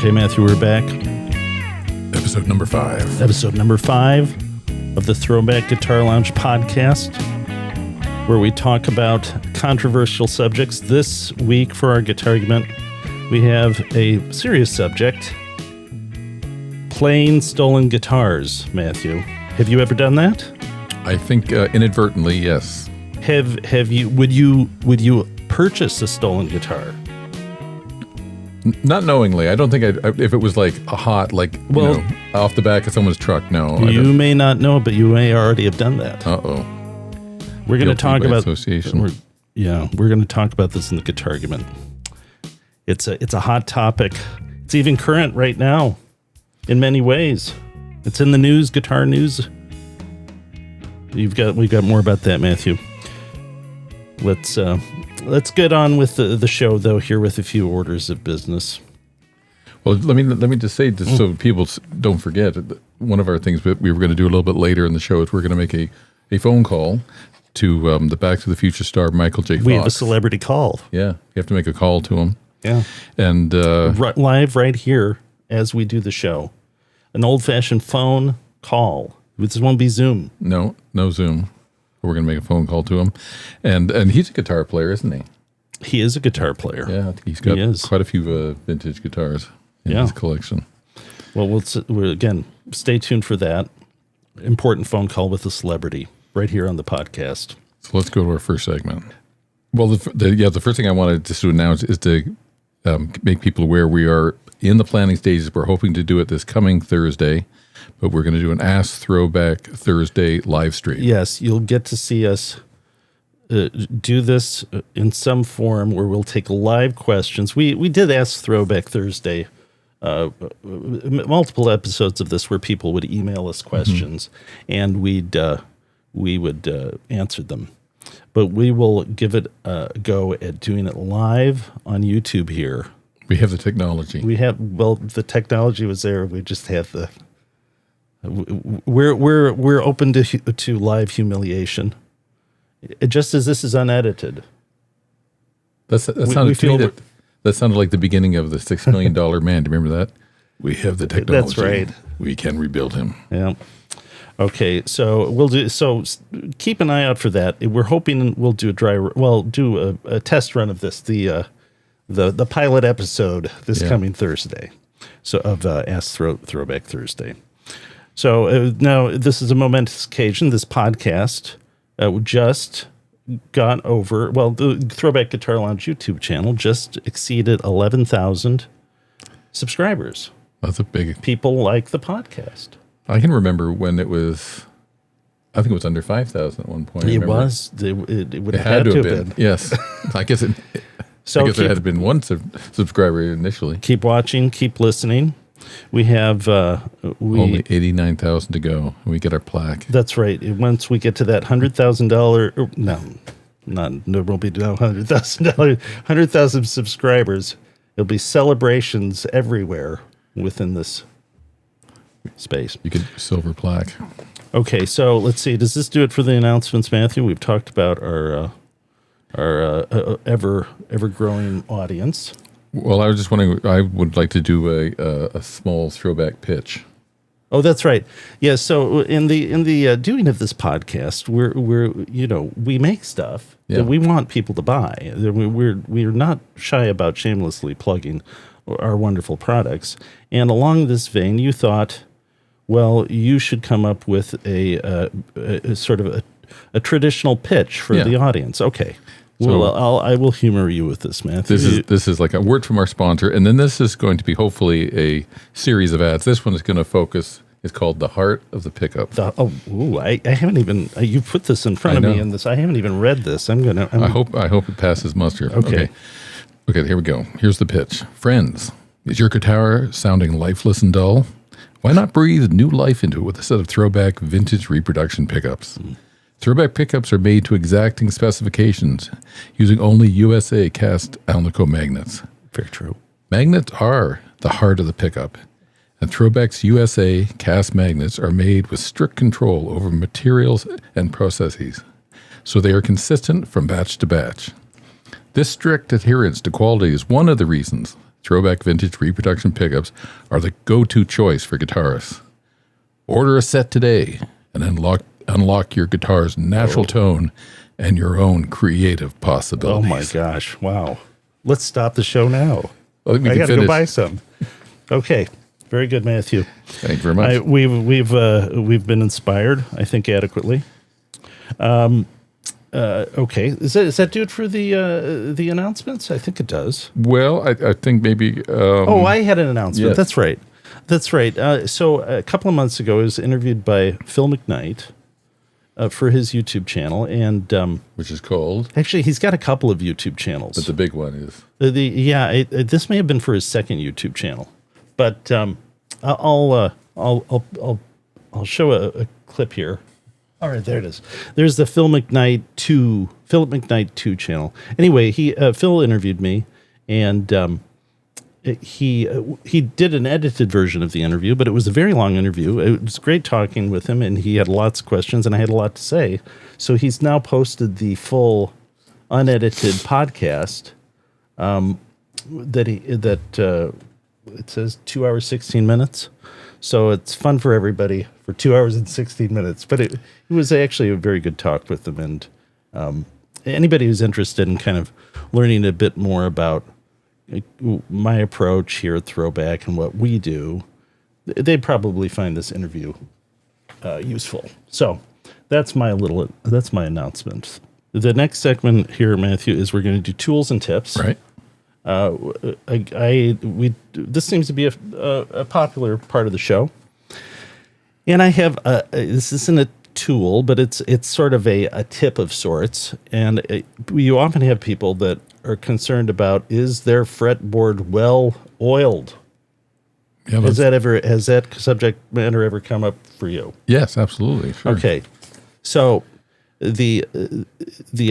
Okay, Matthew, we're back. Episode number 5. Episode number 5 of the ThroBak Guitar Lounge Podcast, where we talk about controversial subjects. This week for our Guitargument, we have a serious subject, playing stolen guitars. Matthew, have you ever done that? I think inadvertently, yes. Have you? Would you purchase a stolen guitar? Not knowingly. I don't think if it was like a hot, off the back of someone's truck, no. You may not know, but you may already have done that. Uh-oh. We're going to talk about association. We're going to talk about this in the Guitargument. It's a hot topic. It's even current right now in many ways. It's in the news, guitar news. We've got more about that, Matthew. Let's get on with the show, though, here with a few orders of business. Well, let me just say, so people don't forget, one of our things that we were going to do a little bit later in the show is we're going to make a phone call to the Back to the Future star, Michael J. Fox. We have a celebrity call. Yeah, you have to make a call to him. Yeah. And live right here as we do the show. An old-fashioned phone call. This won't be Zoom. No Zoom. We're going to make a phone call to him. And he's a guitar player, isn't he? He is a guitar player. Yeah, I think he's got quite a few vintage guitars in his collection. Well, we'll again, stay tuned for that important phone call with a celebrity right here on the podcast. So let's go to our first segment. Well, the first thing I wanted to announce is to make people aware we are in the planning stages. We're hoping to do it this coming Thursday, but we're going to do an Ask ThroBak Thursday live stream. Yes, you'll get to see us do this in some form where we'll take live questions. We did Ask ThroBak Thursday, multiple episodes of this where people would email us questions, and we would answer them. But we will give it a go at doing it live on YouTube here. We have the technology. The technology was there. We just have the. We're open to live humiliation, just as this is unedited. That sounded like the beginning of the $6 Million Man. Do you remember that? We have the technology. That's right. We can rebuild him. Yeah. Okay, so we'll do. So keep an eye out for that. We're hoping we'll do a test run of this, the pilot episode coming Thursday. So of Ask ThroBak Thursday. So now this is a momentous occasion. This podcast just got over. Well, the ThroBak Guitar Lounge YouTube channel just exceeded 11,000 subscribers. That's a big. People like the podcast. I can remember when it was. I think it was under 5,000 at one point. It was. It would have had to have been. Yes, I guess it. I guess there had been one subscriber initially. Keep watching. Keep listening. We have only 89,000 to go. We get our plaque. That's right. Once we get to that $100,000, there won't be no $100,000. 100,000 subscribers. There'll be celebrations everywhere within this space. You get silver plaque. Okay, so let's see. Does this do it for the announcements, Matthew? We've talked about our ever growing audience. Well, I was just wondering. I would like to do a small throwback pitch. Oh, that's right. Yeah. So in the doing of this podcast, we make stuff that we want people to buy. We're not shy about shamelessly plugging our wonderful products. And along this vein, you thought, well, you should come up with a sort of a traditional pitch for the audience. Okay. Well, I will humor you with this, Matthew. This is like a word from our sponsor, and then this is going to be hopefully a series of ads. This one is going to focus. It's called The Heart of the Pickup. I haven't even. You put this in front of me, and I haven't even read this. I hope it passes muster. Okay, here we go. Here's the pitch. Friends, is your guitar sounding lifeless and dull? Why not breathe new life into it with a set of ThroBak vintage reproduction pickups? ThroBak pickups are made to exacting specifications using only USA cast Alnico magnets. Very true. Magnets are the heart of the pickup, and ThroBak's USA cast magnets are made with strict control over materials and processes, so they are consistent from batch to batch. This strict adherence to quality is one of the reasons ThroBak vintage reproduction pickups are the go-to choice for guitarists. Order a set today and unlock your guitar's natural tone and your own creative possibilities. Oh my gosh! Wow. Let's stop the show now. I got to go buy some. Okay. Very good, Matthew. Thank you very much. We've been inspired, I think, adequately. Okay, is that do it for the announcements? I think it does. Well, I think maybe. I had an announcement. Yes. That's right. So a couple of months ago, I was interviewed by Phillip McKnight for his YouTube channel, and which is called. Actually, he's got a couple of YouTube channels. But the big one is this may have been for his second YouTube channel, but I'll show a clip here. All right, there it is. There's the Phillip McKnight 2 channel. Anyway, Phil interviewed me, and he did an edited version of the interview, but it was a very long interview. It was great talking with him, and he had lots of questions, and I had a lot to say. So he's now posted the full unedited podcast it says 2 hours 16 minutes. So it's fun for everybody for 2 hours and 16 minutes. But it was actually a very good talk with them. And anybody who's interested in kind of learning a bit more about my approach here at ThroBak and what we do, they'd probably find this interview useful. So that's my announcement. The next segment here, Matthew, is we're going to do tools and tips. Right. This seems to be a popular part of the show, and I have this isn't a tool, but it's sort of a tip of sorts. And you often have people that are concerned about, is their fretboard well oiled? Yeah, has that subject matter ever come up for you? Yes, absolutely. Sure. Okay, so the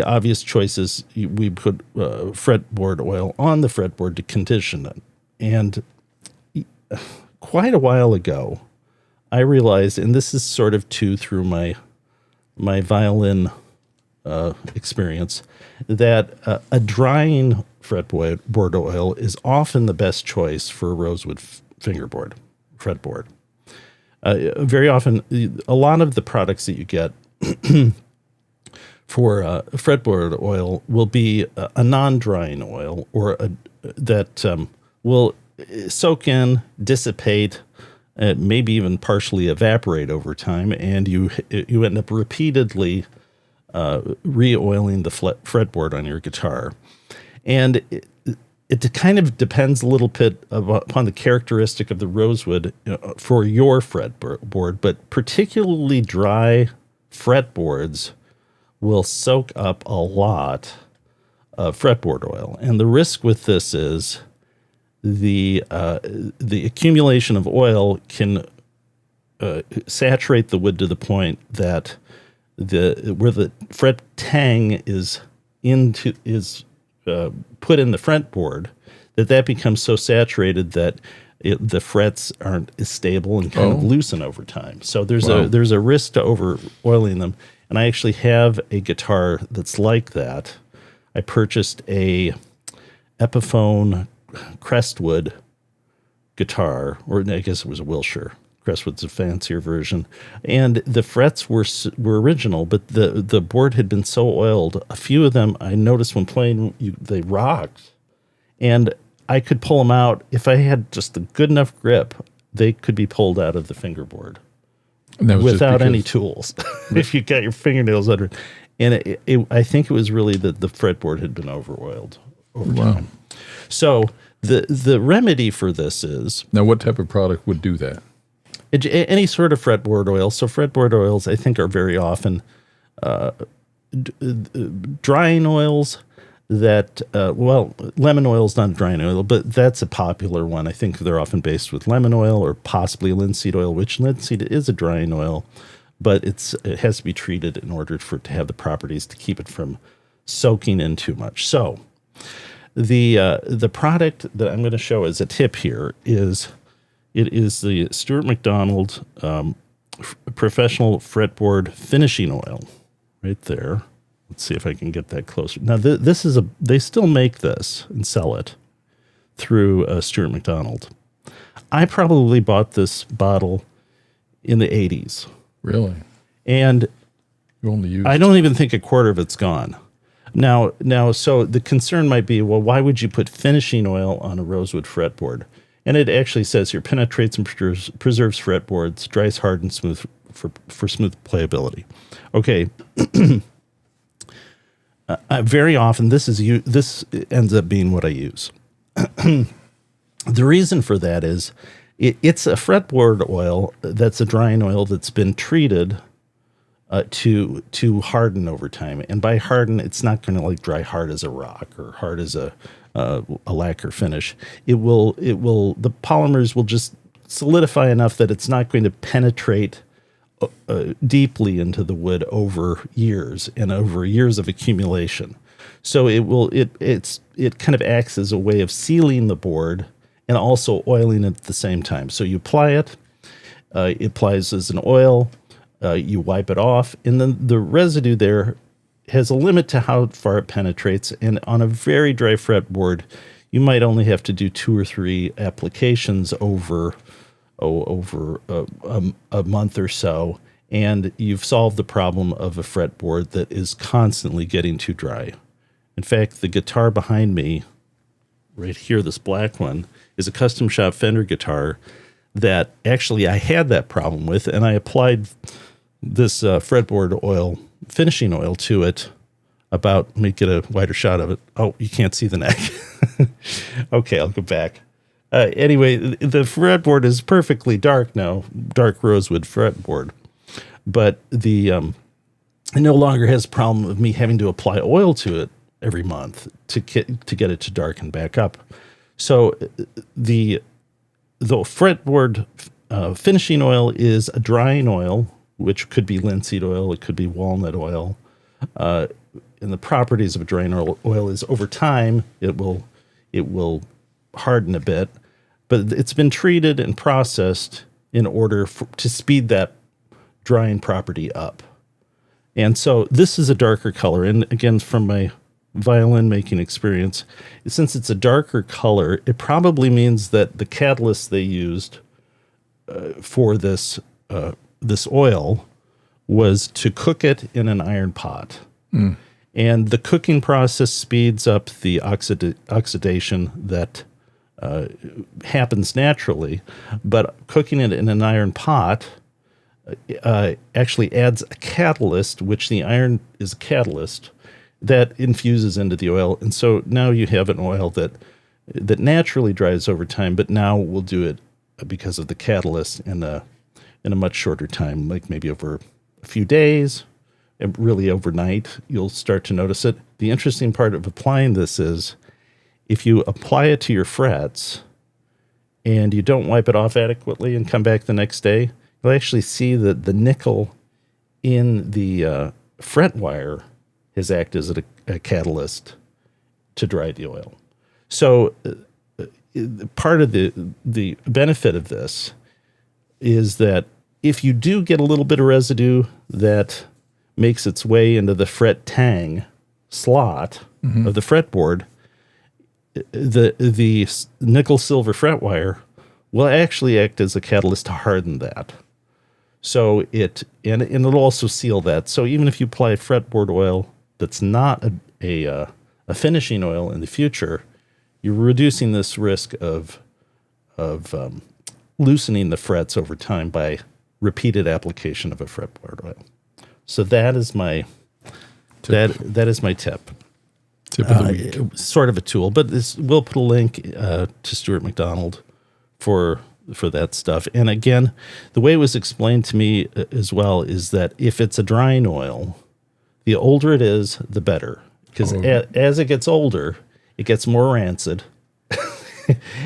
obvious choice is we put fretboard oil on the fretboard to condition it. And quite a while ago, I realized, and this is sort of through my violin experience, that a drying fretboard oil is often the best choice for a rosewood fretboard. Very often, a lot of the products that you get for fretboard oil will be a non-drying oil, or that will soak in, dissipate, maybe even partially evaporate over time, and you end up repeatedly re-oiling the fretboard on your guitar. And it kind of depends a little bit upon the characteristic of the rosewood for your fretboard, but particularly dry fretboards will soak up a lot of fretboard oil. And the risk with this is the accumulation of oil can saturate the wood to the point that where the fret tang is put in the fretboard, that becomes so saturated that the frets aren't as stable and kind of loosen over time. So there's a risk to over oiling them. And I actually have a guitar that's like that. I purchased a Epiphone Crestwood guitar, or I guess it was a Wilshire. Crestwood's a fancier version. And the frets were original, but the board had been so oiled. A few of them, I noticed when playing, they rocked. And I could pull them out. If I had just a good enough grip, they could be pulled out of the fingerboard without any tools. If you got your fingernails under it. And I think it was really that the fretboard had been over-oiled over time. So the remedy for this is... Now, what type of product would do that? Any sort of fretboard oil. So fretboard oils, I think, are very often drying oils that, lemon oil is not a drying oil, but that's a popular one. I think they're often based with lemon oil or possibly linseed oil, which linseed is a drying oil, but it has to be treated in order for it to have the properties to keep it from soaking in too much. So the product that I'm going to show as a tip here is... It is the Stuart McDonald Professional Fretboard Finishing Oil, right there. Let's see if I can get that closer. Now, this is they still make this and sell it through Stuart McDonald. I probably bought this bottle in the 80s. Really? And you only used... I don't even think a quarter of it's gone. Now, so the concern might be, well, why would you put finishing oil on a rosewood fretboard? And it actually says here, penetrates and preserves fretboards, dries hard and smooth for smooth playability. Okay. Very often, this ends up being what I use. The reason for that is it's a fretboard oil that's a drying oil that's been treated to harden over time. And by harden, it's not going to like dry hard as a rock or hard as a lacquer finish. The polymers will just solidify enough that it's not going to penetrate deeply into the wood over years and over years of accumulation. So it kind of acts as a way of sealing the board and also oiling it at the same time. So you apply it, it applies as an oil, you wipe it off, and then the residue there has a limit to how far it penetrates. And on a very dry fretboard, you might only have to do 2 or 3 applications over a month or so, and you've solved the problem of a fretboard that is constantly getting too dry. In fact, the guitar behind me, right here, this black one, is a custom shop Fender guitar that actually I had that problem with, and I applied this fretboard oil, finishing oil, to it about, let me get a wider shot of it. Oh, you can't see the neck. Okay, I'll go back. Anyway, the fretboard is perfectly dark now, dark rosewood fretboard. But it no longer has a problem of me having to apply oil to it every month to get it to darken back up. So the fretboard finishing oil is a drying oil, which could be linseed oil, it could be walnut oil. And the properties of a drying oil is over time it will harden a bit, but it's been treated and processed in order to speed that drying property up. And so this is a darker color. And again, from my violin making experience, since it's a darker color, it probably means that the catalyst they used for this oil was to cook it in an iron pot. Mm. And the cooking process speeds up the oxidation that happens naturally, but cooking it in an iron pot actually adds a catalyst, which the iron is a catalyst that infuses into the oil. And so now you have an oil that naturally dries over time, but now we'll do it because of the catalyst in a much shorter time, like maybe over a few days, and really overnight, you'll start to notice it. The interesting part of applying this is if you apply it to your frets and you don't wipe it off adequately and come back the next day, you'll actually see that the nickel in the fret wire has acted as a catalyst to dry the oil. So part of the benefit of this is that if you do get a little bit of residue that makes its way into the fret tang slot of the fretboard, the nickel silver fret wire will actually act as a catalyst to harden that. So it'll also seal that. So even if you apply a fretboard oil that's not a finishing oil in the future, you're reducing this risk of loosening the frets over time by repeated application of a fretboard oil. So that is my that is my tip. Tip of the week. Sort of a tool, but we'll put a link to Stuart McDonald for that stuff. And again, the way it was explained to me as well is that if it's a drying oil, the older it is, the better. Because as it gets older, it gets more rancid,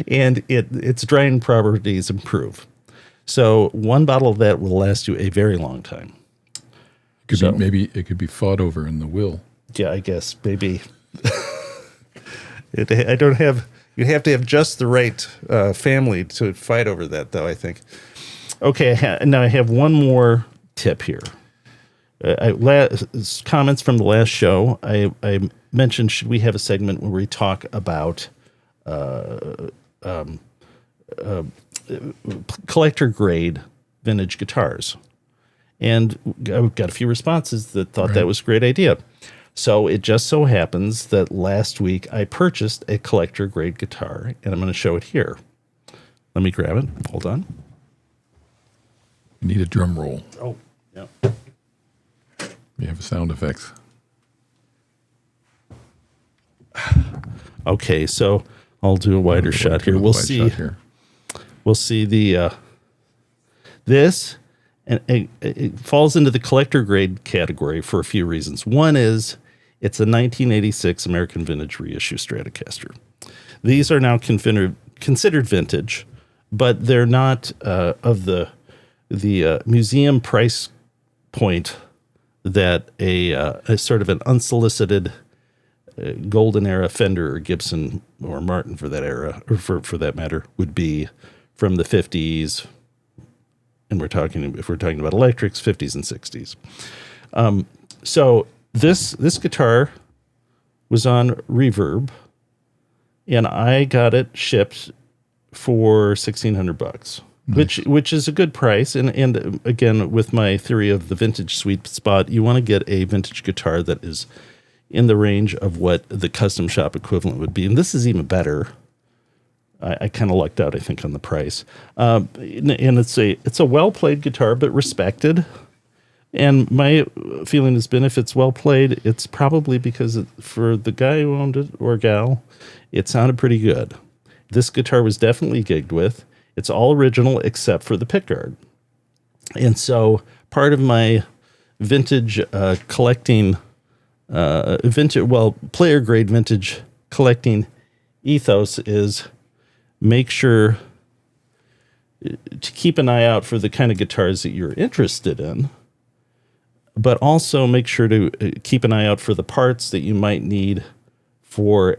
and its drying properties improve. So one bottle of that will last you a very long time. Maybe it could be fought over in the will. Yeah, I guess maybe. I don't have. You have to have just the right family to fight over that, though, I think. Okay, now I have one more tip here. comments from the last show. I mentioned, should we have a segment where we talk about collector grade vintage guitars? And I got a few responses that thought that was a great idea. So it just so happens that last week I purchased a collector grade guitar, and I'm going to show it here. Let me grab it. Hold on. You need a drum roll. Oh, yeah. You have sound effects. Okay, so I'll do a wider shot here. We'll see. We'll see the this, and it falls into the collector grade category for a few reasons. One is it's a 1986 American Vintage reissue Stratocaster. These are now considered vintage, but they're not of the museum price point that a sort of an unsolicited golden era Fender or Gibson or Martin for that era, or for that matter, would be from the 50s. And if we're talking about electrics, 50s and 60s. So this guitar was on Reverb, and I got it shipped for $1,600, which is a good price. And again, with my theory of the vintage sweet spot, you want to get a vintage guitar that is in the range of what the custom shop equivalent would be. And this is even better. I kind of lucked out, I think, on the price. And it's a well-played guitar, but respected. And my feeling has been, if it's well-played, it's probably because for the guy who owned it, or gal, it sounded pretty good. This guitar was definitely gigged with. It's all original except for the pickguard. And so part of my vintage collecting, player grade vintage collecting ethos is make sure to keep an eye out for the kind of guitars that you're interested in, but also make sure to keep an eye out for the parts that you might need for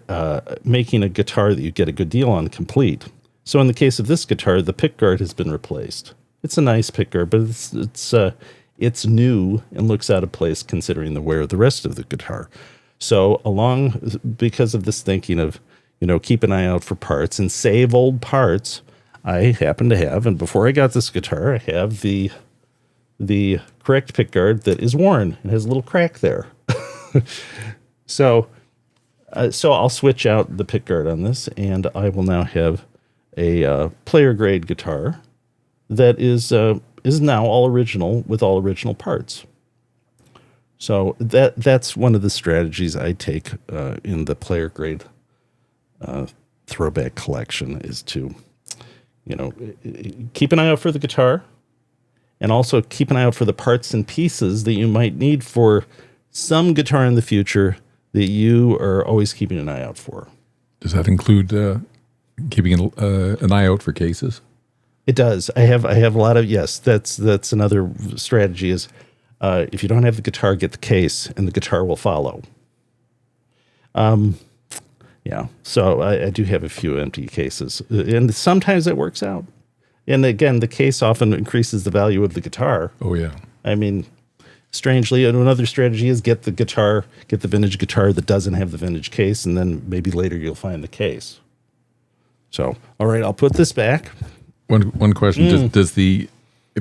making a guitar that you get a good deal on complete. So in the case of this guitar, the pickguard has been replaced. It's a nice pickguard, but it's new and looks out of place considering the wear of the rest of the guitar. So because of this thinking of, keep an eye out for parts and save old parts, I happen to have, and before I got this guitar, I have the correct pickguard that is worn. It has a little crack there. So I'll switch out the pickguard on this, and I will now have a player grade guitar that is now all original with all original parts. So that's one of the strategies I take in the player grade ThroBak collection, is to keep an eye out for the guitar, and also keep an eye out for the parts and pieces that you might need for some guitar in the future that you are always keeping an eye out for. Does that include keeping an eye out for cases? It does. I have a lot of, yes, that's another strategy is if you don't have the guitar, get the case, and the guitar will follow. Yeah, so I do have a few empty cases, and sometimes it works out. And again, the case often increases the value of the guitar. Oh, yeah. I mean, strangely, another strategy is get the vintage guitar that doesn't have the vintage case, and then maybe later you'll find the case. So, all right, I'll put this back. One question: Does the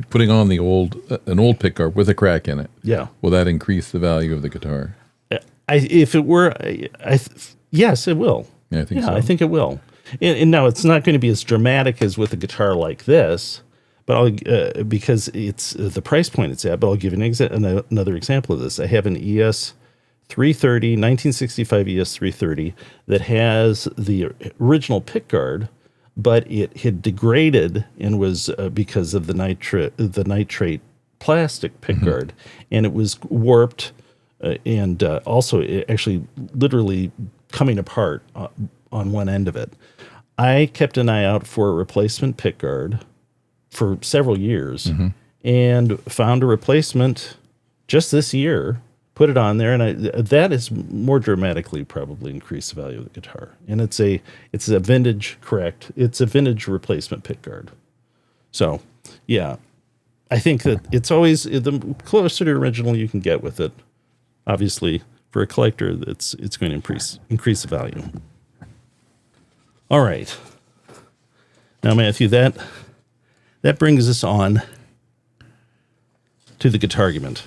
putting on an old pickguard with a crack in it? Yeah. Will that increase the value of the guitar? Yes, it will. Yeah, I think so. I think it will. And now it's not going to be as dramatic as with a guitar like this, but because it's the price point it's at. But I'll give you another example of this. I have an ES 330, 1965 ES 330 that has the original pickguard, but it had degraded and was because of the nitrate plastic pickguard, and it was warped and also actually literally coming apart on one end of it. I kept an eye out for a replacement pickguard for several years and found a replacement just this year, put it on there, and that has more dramatically probably increased the value of the guitar. And it's a vintage replacement pickguard. So, yeah, I think that it's always the closer to original you can get with it. Obviously, for a collector, it's going to increase the value. All right. Now, Matthew, that brings us on to the Guitargument.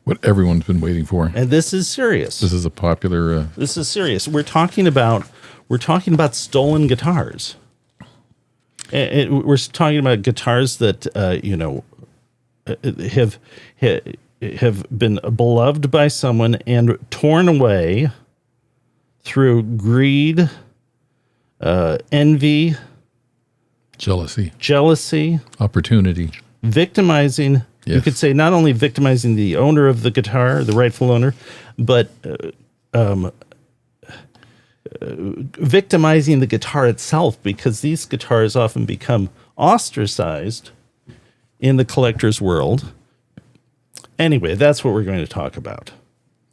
What everyone's been waiting for. And this is serious. This is a popular... This is serious. We're talking about stolen guitars. And we're talking about guitars that have been beloved by someone and torn away through greed, envy, jealousy, opportunity, victimizing. Yes. You could say not only victimizing the owner of the guitar, the rightful owner, but victimizing the guitar itself, because these guitars often become ostracized in the collector's world. Anyway, that's what we're going to talk about.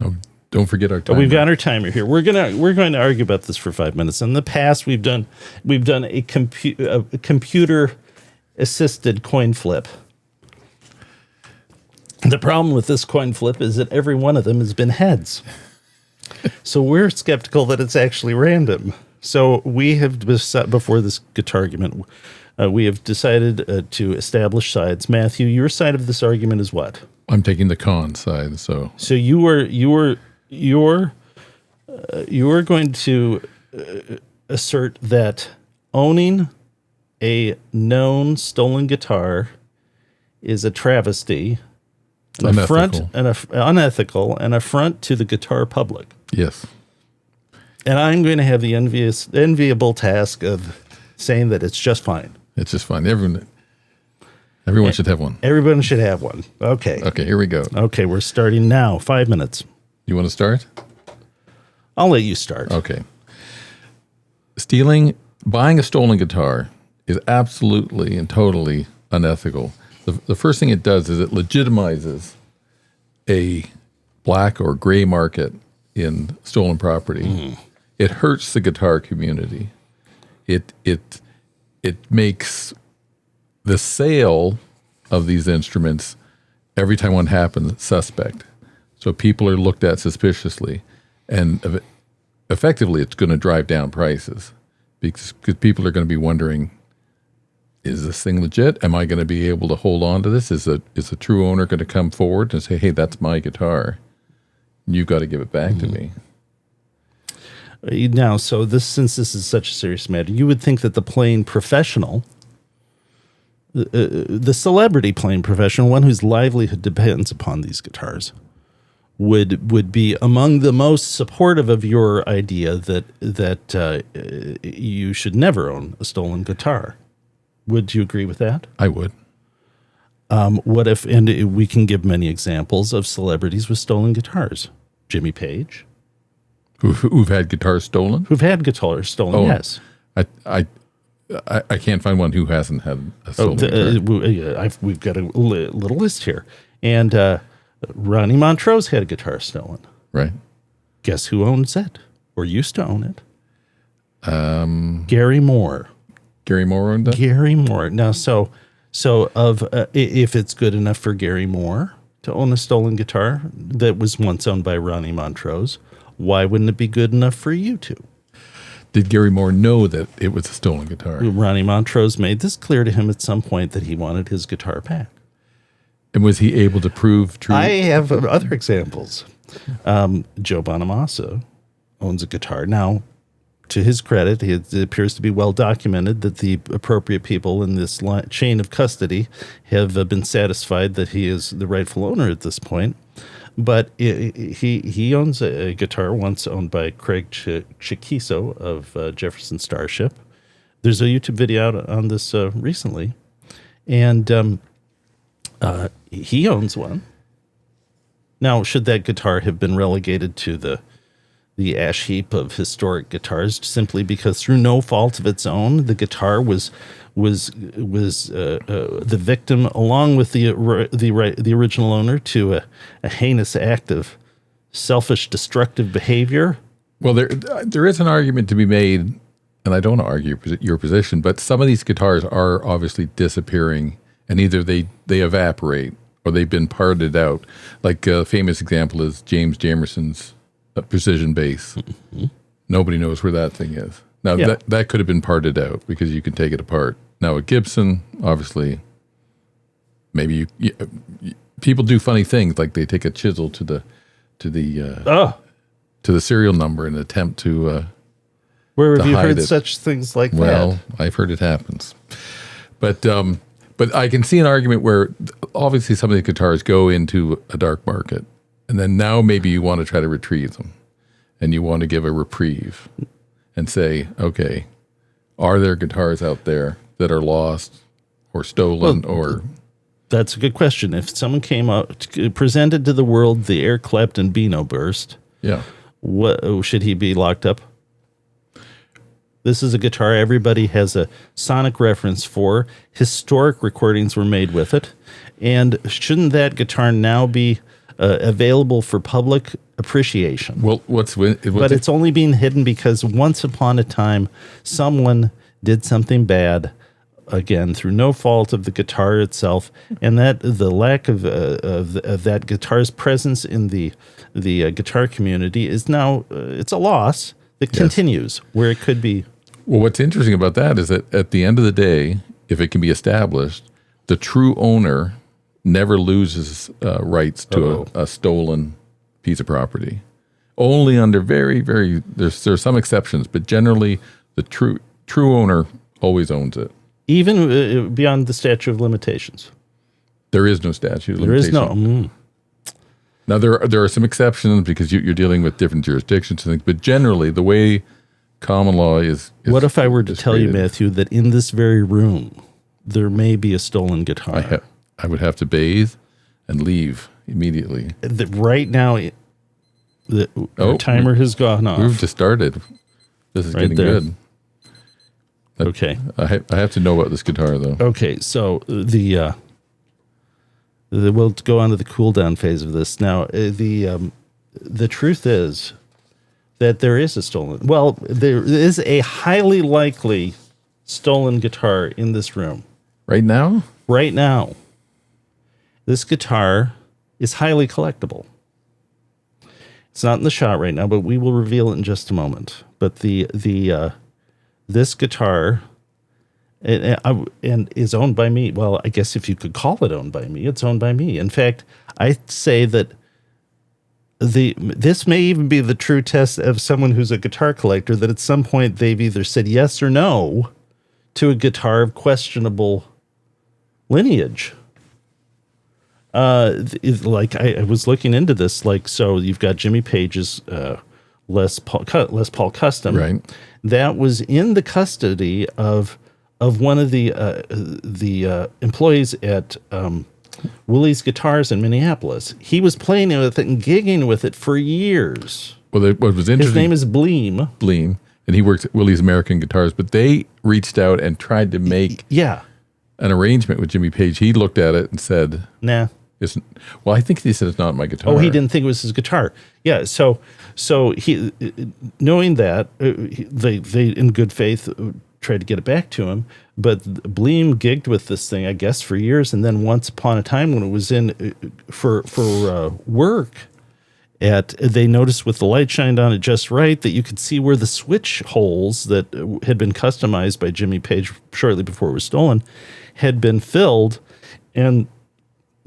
Oh, don't forget our timer. We've got our timer here. We're going to argue about this for 5 minutes. In the past, we've done a computer assisted coin flip. The problem with this coin flip is that every one of them has been heads. So we're skeptical that it's actually random. So we have before this Guitargument, we have decided to establish sides. Matthew, your side of this argument is what? I'm taking the con side. So you are going to assert that owning a known stolen guitar is a travesty, an unethical, and affront to the guitar public. Yes. And I'm going to have the enviable task of saying that it's just fine. It's just fine. Everyone should have one. Everyone should have one. Okay. Okay, here we go. Okay, we're starting now. 5 minutes. You want to start? I'll let you start. Okay. Buying a stolen guitar is absolutely and totally unethical. The first thing it does is it legitimizes a black or gray market in stolen property. Mm. It hurts the guitar community. It makes the sale of these instruments, every time one happens, suspect. So people are looked at suspiciously, and effectively it's going to drive down prices because people are going to be wondering, is this thing legit? Am I going to be able to hold on to this? Is a true owner going to come forward and say, hey, that's my guitar. You've got to give it back to me. Now, since this is such a serious matter, you would think that the playing professional, the celebrity playing professional, one whose livelihood depends upon these guitars, would be among the most supportive of your idea that you should never own a stolen guitar. Would you agree with that? I would. What if, and we can give many examples of celebrities with stolen guitars. Jimmy Page. Who've had guitars stolen? Who've had guitars stolen, yes. I can't find one who hasn't had a stolen guitar. We've got a little list here. And Ronnie Montrose had a guitar stolen. Right. Guess who owns it? Or used to own it? Gary Moore. Gary Moore owned it? Gary Moore. Now, if it's good enough for Gary Moore to own a stolen guitar that was once owned by Ronnie Montrose, why wouldn't it be good enough for you to? Did Gary Moore know that it was a stolen guitar? Ronnie Montrose made this clear to him at some point that he wanted his guitar back. And was he able to prove true? I have other examples. Joe Bonamassa owns a guitar. Now, to his credit, it appears to be well documented that the appropriate people in this chain of custody have been satisfied that he is the rightful owner at this point. But he owns a guitar once owned by Craig Chiquiso of Jefferson Starship. There's a YouTube video out on this recently, and he owns one. Now, should that guitar have been relegated to the ash heap of historic guitars simply because through no fault of its own, the guitar was the victim, along with the original owner, to a heinous act of selfish, destructive behavior? Well, there is an argument to be made, and I don't argue your position, but some of these guitars are obviously disappearing and either they evaporate or they've been parted out. Like a famous example is James Jamerson's precision bass. Nobody knows where that thing is. Now, that could have been parted out because you can take it apart. Now, a Gibson, obviously, maybe people do funny things, like they take a chisel to the serial number in an attempt to where have you heard such things like that? Well, I've heard it happens. But I can see an argument where obviously some of the guitars go into a dark market, and then now maybe you want to try to retrieve them, and you want to give a reprieve and say, okay, are there guitars out there that are lost or stolen or... That's a good question. If someone came out, presented to the world the Eric Clapton Beano burst, what should he be locked up? This is a guitar everybody has a sonic reference for. Historic recordings were made with it. And shouldn't that guitar now be available for public appreciation? Well, but it's only being hidden because once upon a time, someone did something bad, again, through no fault of the guitar itself, and that the lack of that guitar's presence in the guitar community is now, it's a loss that continues where it could be. Well, what's interesting about that is that at the end of the day, if it can be established, the true owner never loses rights to a stolen piece of property. Only under very, very, there's some exceptions, but generally the true owner always owns it. Even beyond the statute of limitations. There is no statute of limitations. There is no. Now, there are some exceptions because you're dealing with different jurisdictions and things, but generally the way common law is what if I were to tell you, Matthew, that in this very room there may be a stolen guitar? I would have to bathe and leave immediately. Right now, the timer has gone off. We've just started. This is getting good. Okay. I have to know about this guitar, though. Okay, so we'll go on to the cool down phase of this. Now, the truth is that there is a stolen. Well, there is a highly likely stolen guitar in this room. Right now? Right now. This guitar is highly collectible. It's not in the shot right now, but we will reveal it in just a moment. But this guitar and is owned by me. Well, I guess if you could call it owned by me, it's owned by me. In fact, I'd say that this may even be the true test of someone who's a guitar collector, that at some point they've either said yes or no to a guitar of questionable lineage. Like I was looking into this, like, so you've got Jimmy Page's Les Paul Custom, right? That was in the custody of one of the employees at Willie's Guitars in Minneapolis. He was playing with it and gigging with it for years. Well, what was interesting, his name is Bleem. Bleem, and he works at Willie's American Guitars. But they reached out and tried to make an arrangement with Jimmy Page. He looked at it and said, "Nah." Well, I think he said it's not my guitar. Oh, he didn't think it was his guitar. Yeah, so he, knowing that, they in good faith tried to get it back to him. But Bleem gigged with this thing, I guess, for years, and then once upon a time, when it was in for work, they noticed with the light shined on it just right that you could see where the switch holes that had been customized by Jimmy Page shortly before it was stolen had been filled, and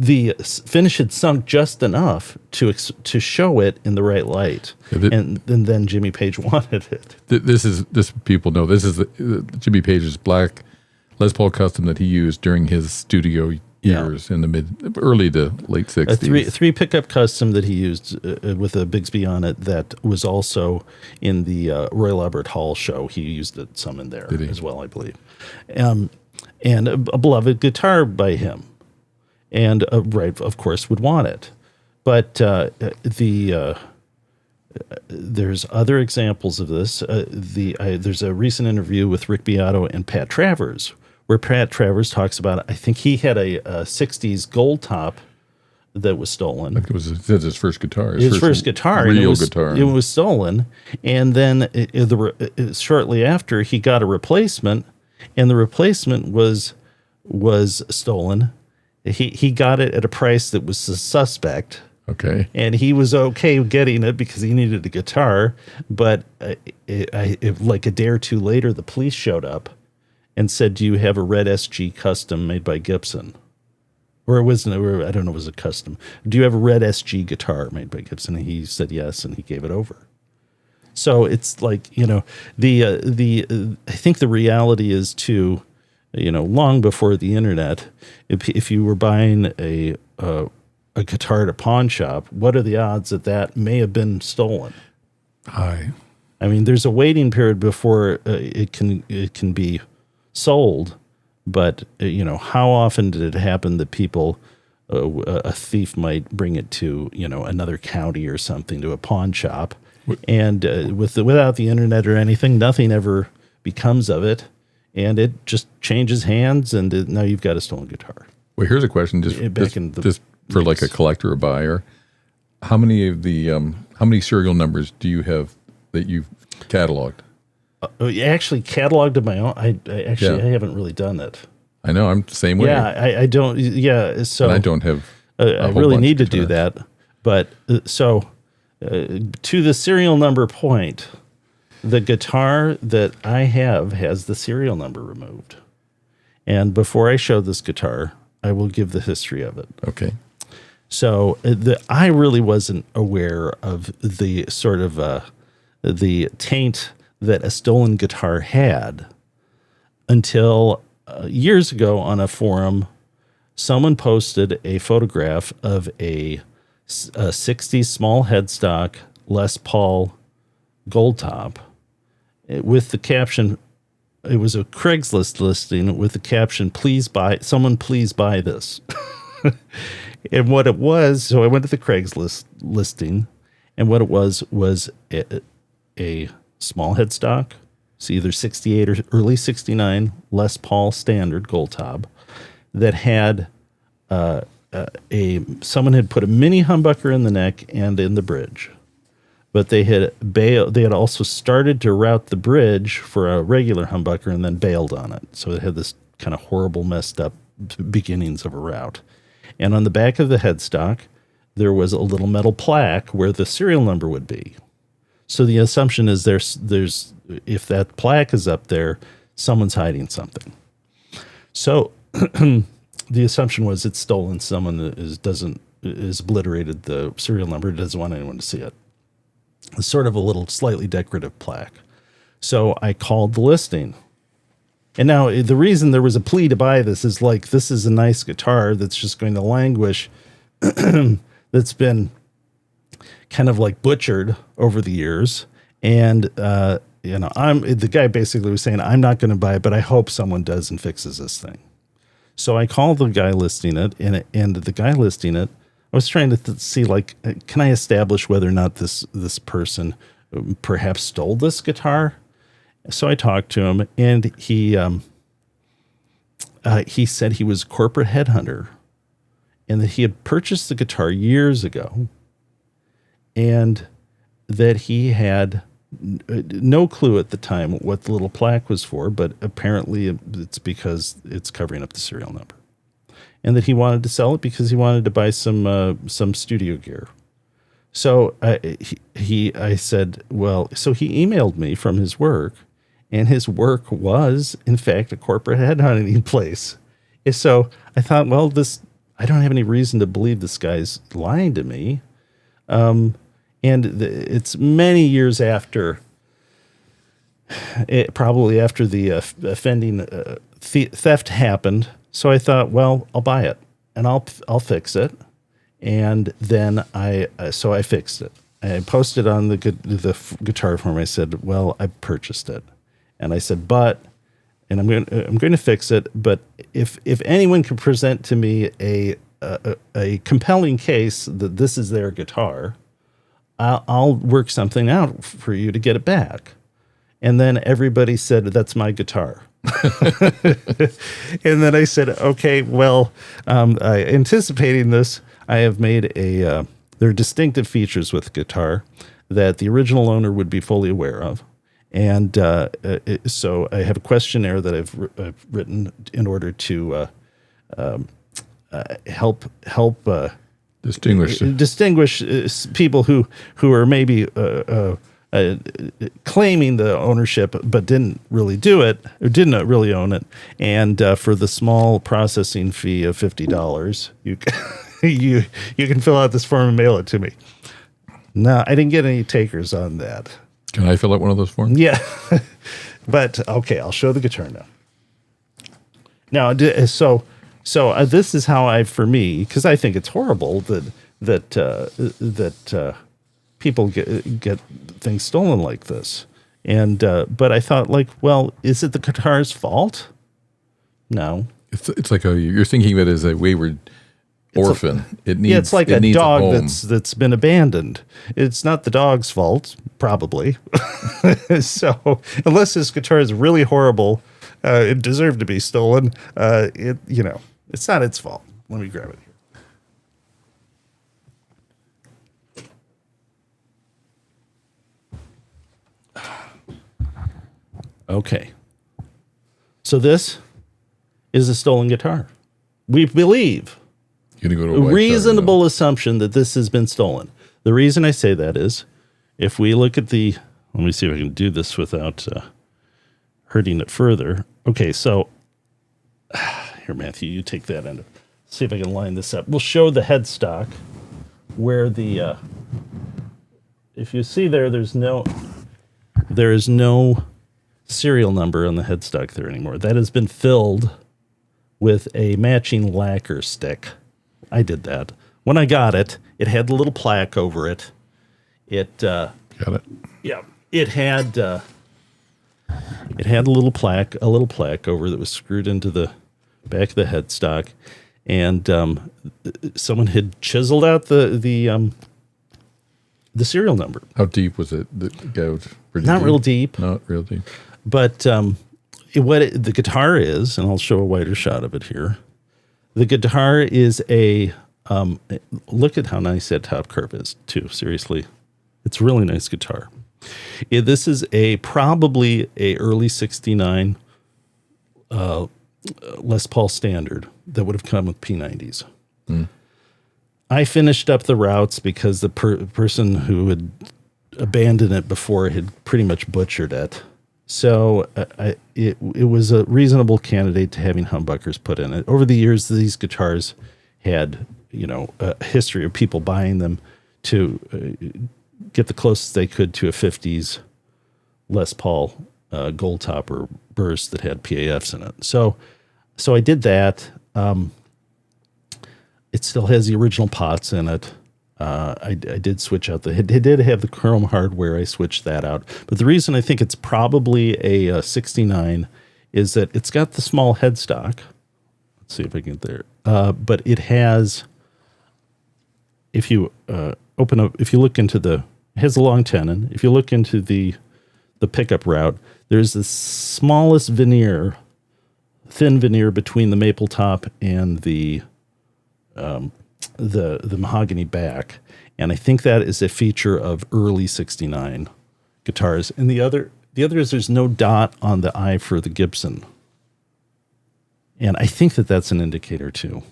the finish had sunk just enough to show it in the right light, and then Jimmy Page wanted it. This people know this is the Jimmy Page's black Les Paul Custom that he used during his studio years in the early to late 60s. A three pickup custom that he used with a Bigsby on it that was also in the Royal Albert Hall show. He used it some in there as well, I believe, and a beloved guitar by him. And right, of course, would want it, but there's other examples of this. There's a recent interview with Rick Beato and Pat Travers, where Pat Travers talks about, I think he had a '60s gold top that was stolen. I think it was his first guitar. His first guitar, real guitar. It was stolen, and then shortly after he got a replacement, and the replacement was was stolen. He got it at a price that was suspect. Okay. And he was okay getting it because he needed a guitar. But like a day or two later, the police showed up and said, "Do you have a red SG custom made by Gibson?" Or it wasn't, or I don't know, it was a custom. "Do you have a red SG guitar made by Gibson?" And he said yes, and he gave it over. So it's like, I think the reality is too, long before the internet, if you were buying a guitar at a pawn shop, what are the odds that may have been stolen? High. I mean, there's a waiting period before it can be sold, but how often did it happen that people, a thief might bring it to another county or something, to a pawn shop, and without the internet or anything, nothing ever becomes of it, and it just changes hands, and now you've got a stolen guitar. Well, here's a question, just for like a collector or buyer. How many serial numbers do you have that you've cataloged? Actually cataloged of my own. I haven't really done that. I know, I'm the same way. Yeah, I don't. Yeah, so and I don't have. I really need to do that. But to the serial number point, the guitar that I have has the serial number removed. And before I show this guitar, I will give the history of it. Okay. So I really wasn't aware of the sort of the taint that a stolen guitar had until years ago on a forum. Someone posted a photograph of a 60s small headstock Les Paul gold top with the caption. It was a Craigslist listing with the caption, "Please buy this." And what it was, so I went to the Craigslist listing, and what it was a small headstock. It's either 68 or early 69 Les Paul standard gold top that had someone had put a mini humbucker in the neck and in the bridge, but they had also started to route the bridge for a regular humbucker and then bailed on it. So it had this kind of horrible, messed up beginnings of a route. And on the back of the headstock, there was a little metal plaque where the serial number would be. So the assumption is there's if that plaque is up there, someone's hiding something. So the assumption was it's stolen. Someone is obliterated the serial number, doesn't want anyone to see it. It's sort of a little slightly decorative plaque. So I called the listing. And now the reason there was a plea to buy this is like, this is a nice guitar that's just going to languish, that's been kind of like butchered over the years. And, the guy basically was saying, I'm not going to buy it, but I hope someone does and fixes this thing. So I called the guy listing it, and the guy listing it, I was trying to see, like, can I establish whether or not this person perhaps stole this guitar? So I talked to him, and he said he was a corporate headhunter and that he had purchased the guitar years ago and that he had no clue at the time what the little plaque was for, but apparently it's because it's covering up the serial number, and that he wanted to sell it because he wanted to buy some studio gear. So I said, well, so he emailed me from his work, and his work was, in fact, a corporate headhunting place. And so I thought, well, I don't have any reason to believe this guy's lying to me. It's many years after, probably after the offending theft happened. So I thought, well, I'll buy it and I'll fix it. And then I fixed it. I posted on the guitar forum. I said, well, I purchased it. And I said, and I'm going to fix it. But if anyone can present to me a compelling case that this is their guitar, I'll work something out for you to get it back. And then everybody said, that's my guitar. And then I said, okay, well, anticipating this, I have made there are distinctive features with the guitar that the original owner would be fully aware of. And so I have a questionnaire that I've written in order to help distinguish people who are maybe claiming the ownership but didn't really do it, or didn't really own it. And for the small processing fee of $50, you can fill out this form and mail it to me. No, I didn't get any takers on that. Can I fill out one of those forms? Yeah. But okay, I'll show the guitar now. Now, so this is how for me, because I think it's horrible that people get things stolen like this. And but I thought, like, well, is it the guitar's fault? No. It's like you're thinking of it as a wayward orphan. It's like a dog that's been abandoned. It's not the dog's fault, probably. So unless this guitar is really horrible, it deserved to be stolen. It's not its fault. Let me grab it here. Okay. So this is a stolen guitar. We believe. Go to A reasonable assumption that this has been stolen. The reason I say that is, if we look at let me see if I can do this without hurting it further. Okay, so here, Matthew, you take that end. See if I can line this up. We'll show the headstock where if you see there is no serial number on the headstock there anymore. That has been filled with a matching lacquer stick. I did that. When I got it, it had a little plaque over it. Got it. Yeah. It had a little plaque over that was screwed into the back of the headstock, and someone had chiseled out the serial number. How deep was it? The gouge? Not real deep. Not real deep. But the guitar is, and I'll show a wider shot of it here. The guitar is look at how nice that top curve is, too. Seriously. It's a really nice guitar. This is probably a early 69 Les Paul Standard that would have come with P90s. I finished up the routes because the person who had abandoned it before had pretty much butchered it. So it was a reasonable candidate to having humbuckers put in it. Over the years, these guitars had a history of people buying them to get the closest they could to a 50s Les Paul gold top or burst that had PAFs in it. So I did that. It still has the original pots in it. I did switch out it did have the chrome hardware. I switched that out. But the reason I think it's probably a 69 is that it's got the small headstock. Let's see if I can get there. But it has, if you look into it has a long tenon. If you look into the pickup route, there's the smallest thin veneer between the maple top and the mahogany back, and I think that is a feature of early 69 guitars. And the other is there's no dot on the eye for the Gibson, and I think that's an indicator too.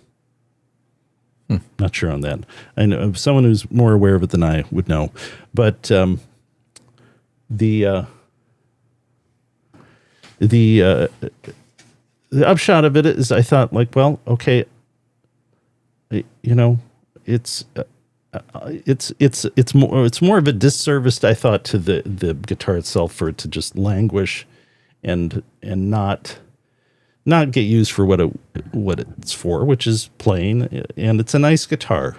Not sure on that. I know someone who's more aware of it than I would know, but the upshot of it is I thought, like, well, okay. It's more of a disservice, I thought, to the guitar itself for it to just languish and not get used for what it's for, which is playing. And it's a nice guitar,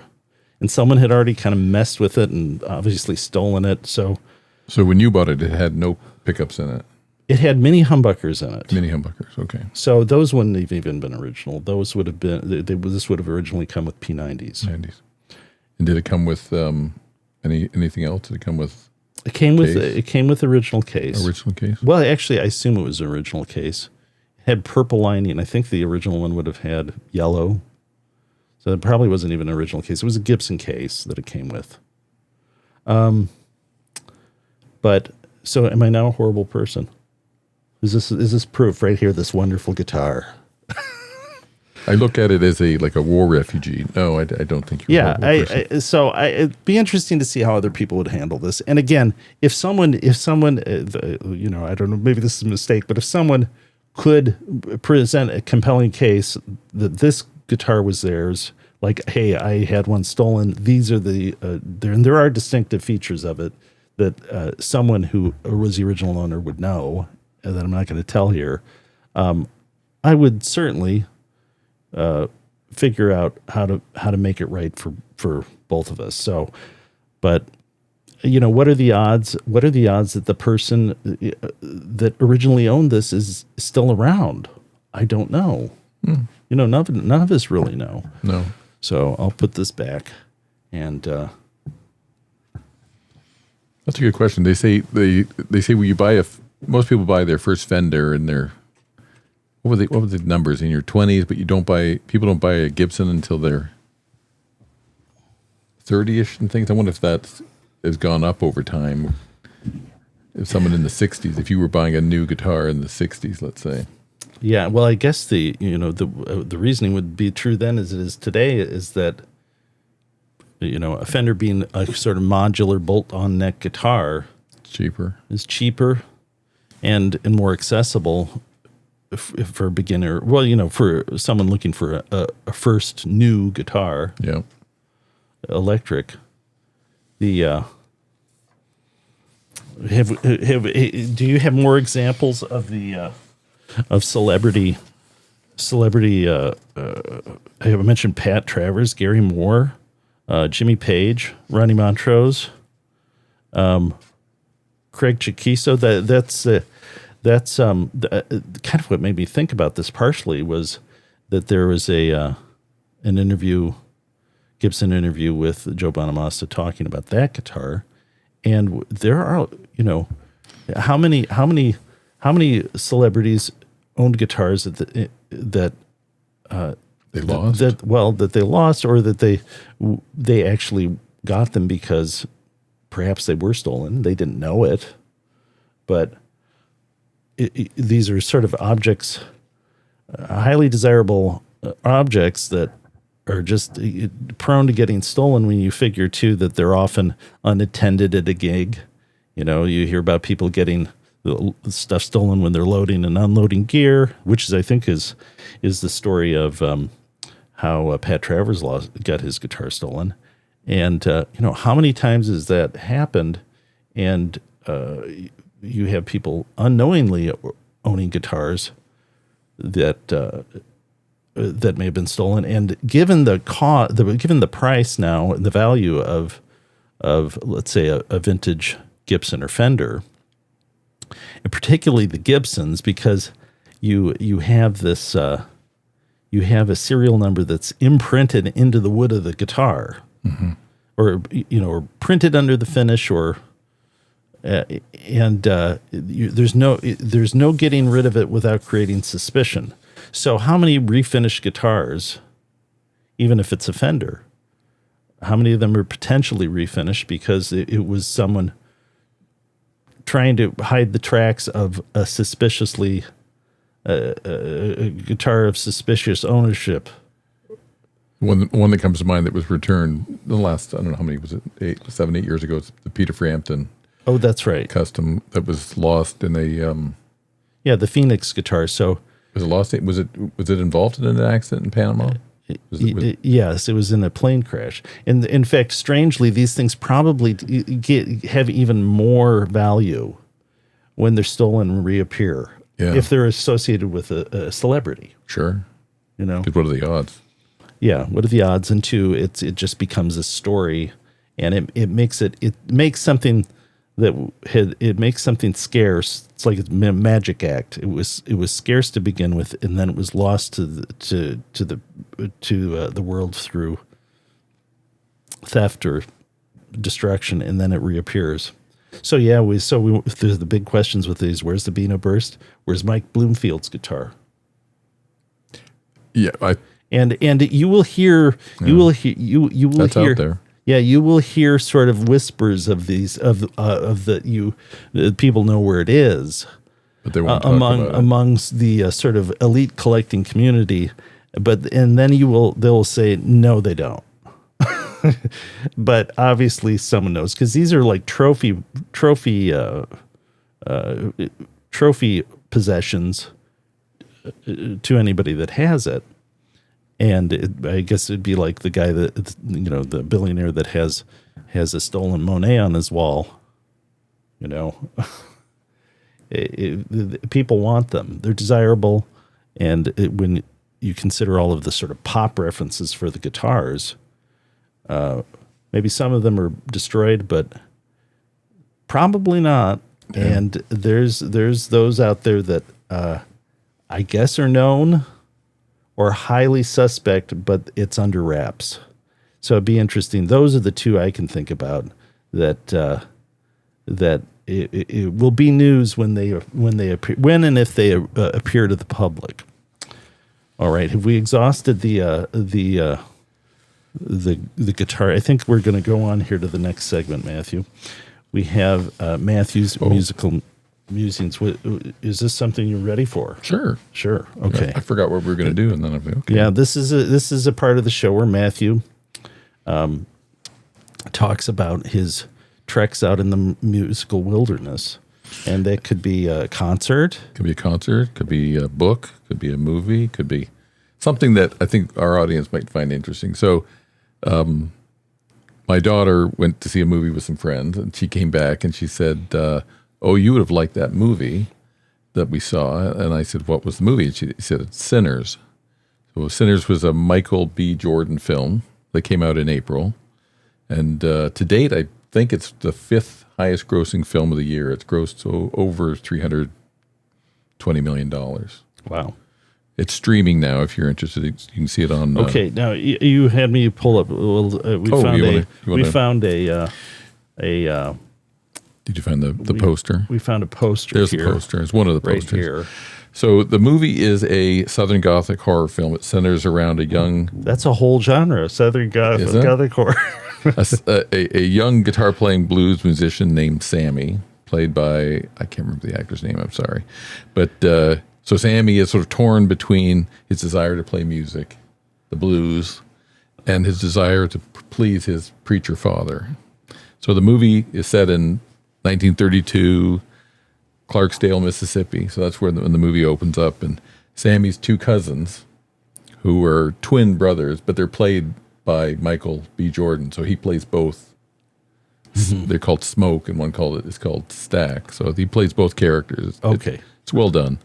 and someone had already kind of messed with it and obviously stolen it. So when you bought it, it had no pickups in it. It had mini humbuckers in it. Mini humbuckers, okay. So those wouldn't have even been original. Those would have been. This would have originally come with P90s. 90s. And did it come with anything else? Did it come with? It came with original case. Original case. Well, actually, I assume it was an original case. It had purple lining. I think the original one would have had yellow. So it probably wasn't even an original case. It was a Gibson case that it came with. But So am I now a horrible person? Is this proof right here? This wonderful guitar. I look at it as a war refugee. No, I don't think you're a horrible person. So it'd be interesting to see how other people would handle this. And again, if someone, I don't know, maybe this is a mistake, but if someone could present a compelling case that this guitar was theirs, like, hey, I had one stolen. These are there are distinctive features of it that someone who was the original owner would know, and that I'm not going to tell here. I would certainly figure out how to make it right for both of us. So, but what are the odds? What are the odds that the person that originally owned this is still around? I don't know. None of us really know. No. So I'll put this back, and that's a good question. They say when you buy most people buy their first Fender and their what were the numbers in your 20s, but people don't buy a Gibson until they're 30ish and things. I wonder if that has gone up over time. If someone in the 60s, if you were buying a new guitar in the 60s, let's say. Yeah, well, I guess the reasoning would be true then as it is today, is that a Fender being a sort of modular bolt-on neck guitar is cheaper and more accessible for a beginner. Well, for someone looking for a first new guitar, electric. Do you have more examples of the of celebrity? I have mentioned Pat Travers, Gary Moore, Jimmy Page, Ronnie Montrose, Craig Chiquiso. That's kind of what made me think about this. Partially was that there was an Gibson interview with Joe Bonamassa talking about that guitar, and there are how many celebrities owned guitars that they lost? That they lost, or that they actually got them because perhaps they were stolen. They didn't know it, but these are sort of objects, highly desirable objects that are just prone to getting stolen when you figure too that they're often unattended at a gig. You hear about people getting stuff stolen when they're loading and unloading gear, which I think is the story of how Pat Travers got his guitar stolen. And how many times has that happened? And you have people unknowingly owning guitars that may have been stolen. And given the given the price now and the value of let's say a vintage Gibson or Fender, and particularly the Gibsons, because you have this you have a serial number that's imprinted into the wood of the guitar, or printed under the finish, or there's no getting rid of it without creating suspicion. So how many refinished guitars, even if it's a Fender, how many of them are potentially refinished because it was someone trying to hide the tracks of a suspiciously a guitar of suspicious ownership? One that comes to mind that was returned the last, I don't know how many was it, 7, 8 years ago. It's the Peter Frampton. Oh, that's right. Custom that was lost in a the Phoenix guitar. So was it lost? Was it involved in an accident in Panama? Yes, it was in a plane crash. And in fact, strangely, these things probably have even more value when they're stolen and reappear. Yeah. If they're associated with a celebrity. Sure. Because what are the odds? Yeah, what are the odds? And two, it just becomes a story, and it makes something scarce. It's like a magic act. It was scarce to begin with, and then it was lost to the world through theft or destruction, and then it reappears. So there's the big questions with these. Where's the Beano Burst? Where's Mike Bloomfield's guitar? Yeah, and you will hear that's out there. you will hear sort of whispers of these of the people know where it is, but they won't talk about it. Amongst the sort of elite collecting community. And then they'll say no, they don't. But obviously someone knows, because these are like trophy possessions to anybody that has it. And I guess it'd be like the guy that, the billionaire that has a stolen Monet on his wall. People want them. They're desirable. And when you consider all of the sort of pop references for the guitars, maybe some of them are destroyed, but probably not. Yeah. And there's those out there that I guess are known or highly suspect, but it's under wraps. So it'd be interesting. Those are the two I can think about that it will be news when they appear, when and if they appear to the public. All right, have we exhausted the guitar? I think we're going to go on here to the next segment, Matthew. We have Matthew's musical musings. Is this something you're ready for? Sure. Okay. I forgot what we were going to do, and then I'm okay. Yeah, this is a part of the show where Matthew talks about his treks out in the musical wilderness, and that could be a concert. Could be a concert. Could be a book. Could be a movie. Could be something that I think our audience might find interesting. So, my daughter went to see a movie with some friends, and she came back and she said, "Oh, you would have liked that movie that we saw." And I said, "What was the movie?" And she said, "It's Sinners." So Sinners was a Michael B. Jordan film that came out in April. And to date, I think it's the 5th highest grossing film of the year. It's grossed over $320 million. Wow. It's streaming now. If you're interested, you can see it on. Okay, now you had me pull up. We found a. Did you find the poster? We found a poster. There's here, a poster. It's one of the posters. Right here. So the movie is a Southern Gothic horror film. It centers around a young. That's a whole genre, Southern Gothic horror. a young guitar-playing blues musician named Sammy, played by, I can't remember the actor's name. I'm sorry, but. So Sammy is sort of torn between his desire to play music, the blues, and his desire to please his preacher father. So the movie is set in 1932, Clarksdale, Mississippi. So that's where when the movie opens up. And Sammy's two cousins, who are twin brothers, but they're played by Michael B. Jordan. So he plays both. Mm-hmm. They're called Smoke, and one is called Stack. So he plays both characters. Okay. It's well done.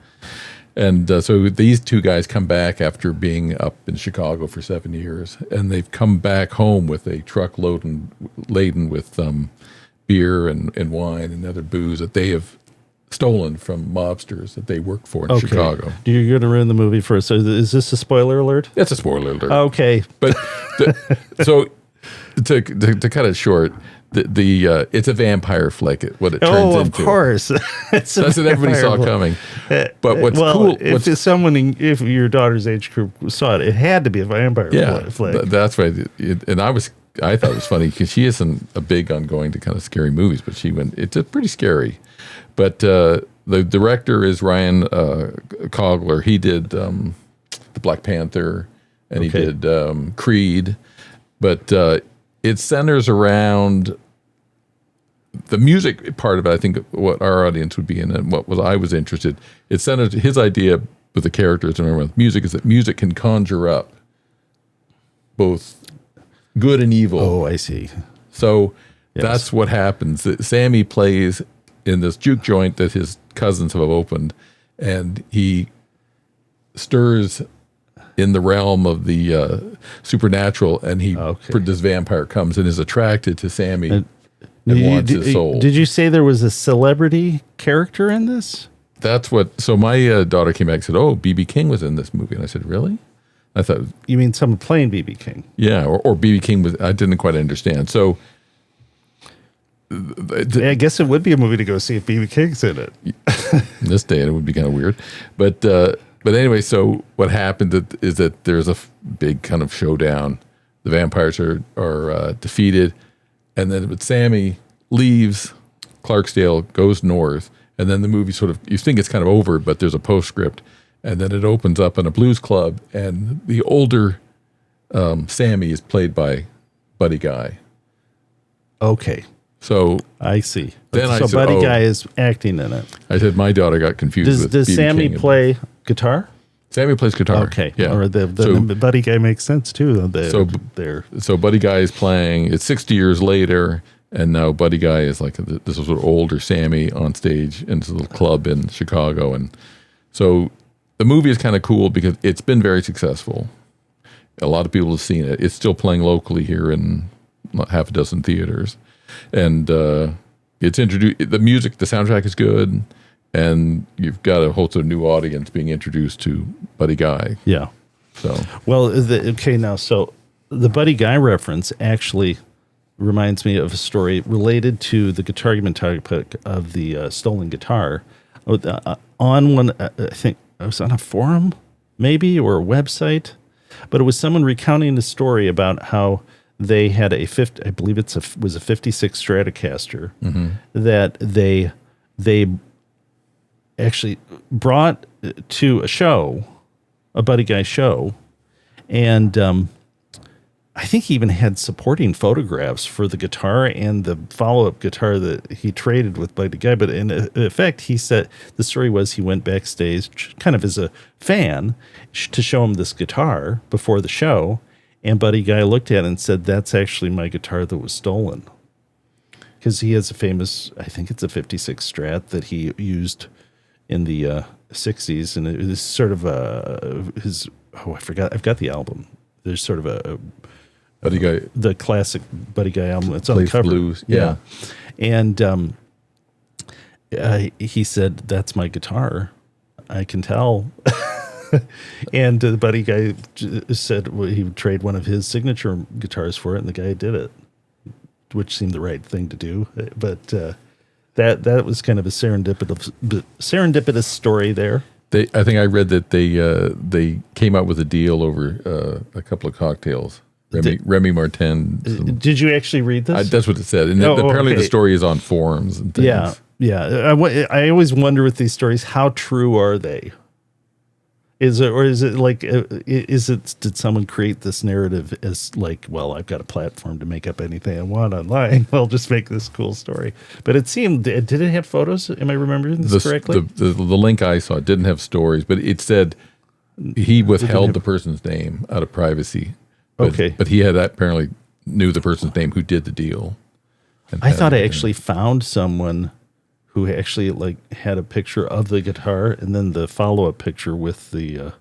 And so these two guys come back after being up in Chicago for 7 years, and they've come back home with a truck laden with beer and wine and other booze that they have stolen from mobsters that they work for in Chicago. You're going to ruin the movie for us. So is this a spoiler alert? It's a spoiler alert. Okay. But so to cut it short, it's a vampire flick. What it turns into. Of course, that's what everybody saw coming. But what's cool? If your daughter's age group saw it, it had to be a vampire flick. That's right. And I thought it was funny because she isn't a big on going to kind of scary movies, but she went. It's pretty scary. But the director is Ryan Coogler. He did the Black Panther, and he did Creed. But it centers around the music part of it. I think what our audience would be in, and I was interested. It centered his idea with the characters and with music is that music can conjure up both good and evil. Oh, I see. So that's what happens. Sammy plays in this juke joint that his cousins have opened, and he stirs in the realm of the supernatural, and this vampire comes and is attracted to Sammy and wants his soul. Did you say there was a celebrity character in this? That's what. So my daughter came back and said, "Oh, B.B. King was in this movie," and I said, "Really?" I thought, you mean someone playing B.B. King? Yeah, or B.B. King was. I didn't quite understand. So I guess it would be a movie to go see if B.B. King's in it. In this day, it would be kind of weird, but anyway. So what happened is that there's a big kind of showdown the vampires are defeated, and then but Sammy leaves Clarksdale, goes north, and then the movie sort of, you think it's kind of over, but there's a postscript, and then it opens up in a blues club, and the older Sammy is played by Buddy Guy. Okay. So I see. Then so Buddy Guy is acting in it. I said my daughter got confused. Does B.B. Sammy King play guitar? Sammy plays guitar. Okay. Yeah. Or the Buddy Guy makes sense too. So Buddy Guy is playing. It's 60 years later, and now Buddy Guy is like this is sort of older Sammy on stage in this little club in Chicago, and so the movie is kind of cool because it's been very successful. A lot of people have seen it. It's still playing locally here in half a dozen theaters. And it's introduced, the music, the soundtrack is good, and you've got a whole sort of new audience being introduced to Buddy Guy. Yeah. So well, so the Buddy Guy reference actually reminds me of a story related to the Guitargument topic of the stolen guitar. On one, I think I was on a forum, maybe, or a website, but it was someone recounting the story about how they had I believe was a 56 Stratocaster that they actually brought to a show, a Buddy Guy show, and I think he even had supporting photographs for the guitar and the follow-up guitar that he traded with Buddy Guy. But in effect, he said the story was he went backstage kind of as a fan to show him this guitar before the show. And Buddy Guy looked at it and said, "That's actually my guitar that was stolen." Because he has a famous, I think it's a 56 Strat that he used in the 60s. And it was sort of I forgot, I've got the album. There's sort of a Buddy Guy, the classic Buddy Guy album. It's on the cover. Blues. Yeah. And he said, "That's my guitar. I can tell." And the Buddy Guy said he would trade one of his signature guitars for it, and the guy did it, which seemed the right thing to do. But that was kind of a serendipitous story there. I think I read that they came out with a deal over a couple of cocktails. Remy Martin. Did you actually read this? That's what it said. And apparently the story is on forums and things. Yeah. I always wonder with these stories, how true are they? Did someone create this narrative as like, well, I've got a platform to make up anything I want online. I'll just make this cool story. But it seemed, did it have photos? Am I remembering this correctly? The link I saw didn't have stories, but it said he withheld the person's name out of privacy. But he had apparently knew the person's name who did the deal. I thought I actually found someone who actually had a picture of the guitar and then the follow-up picture with the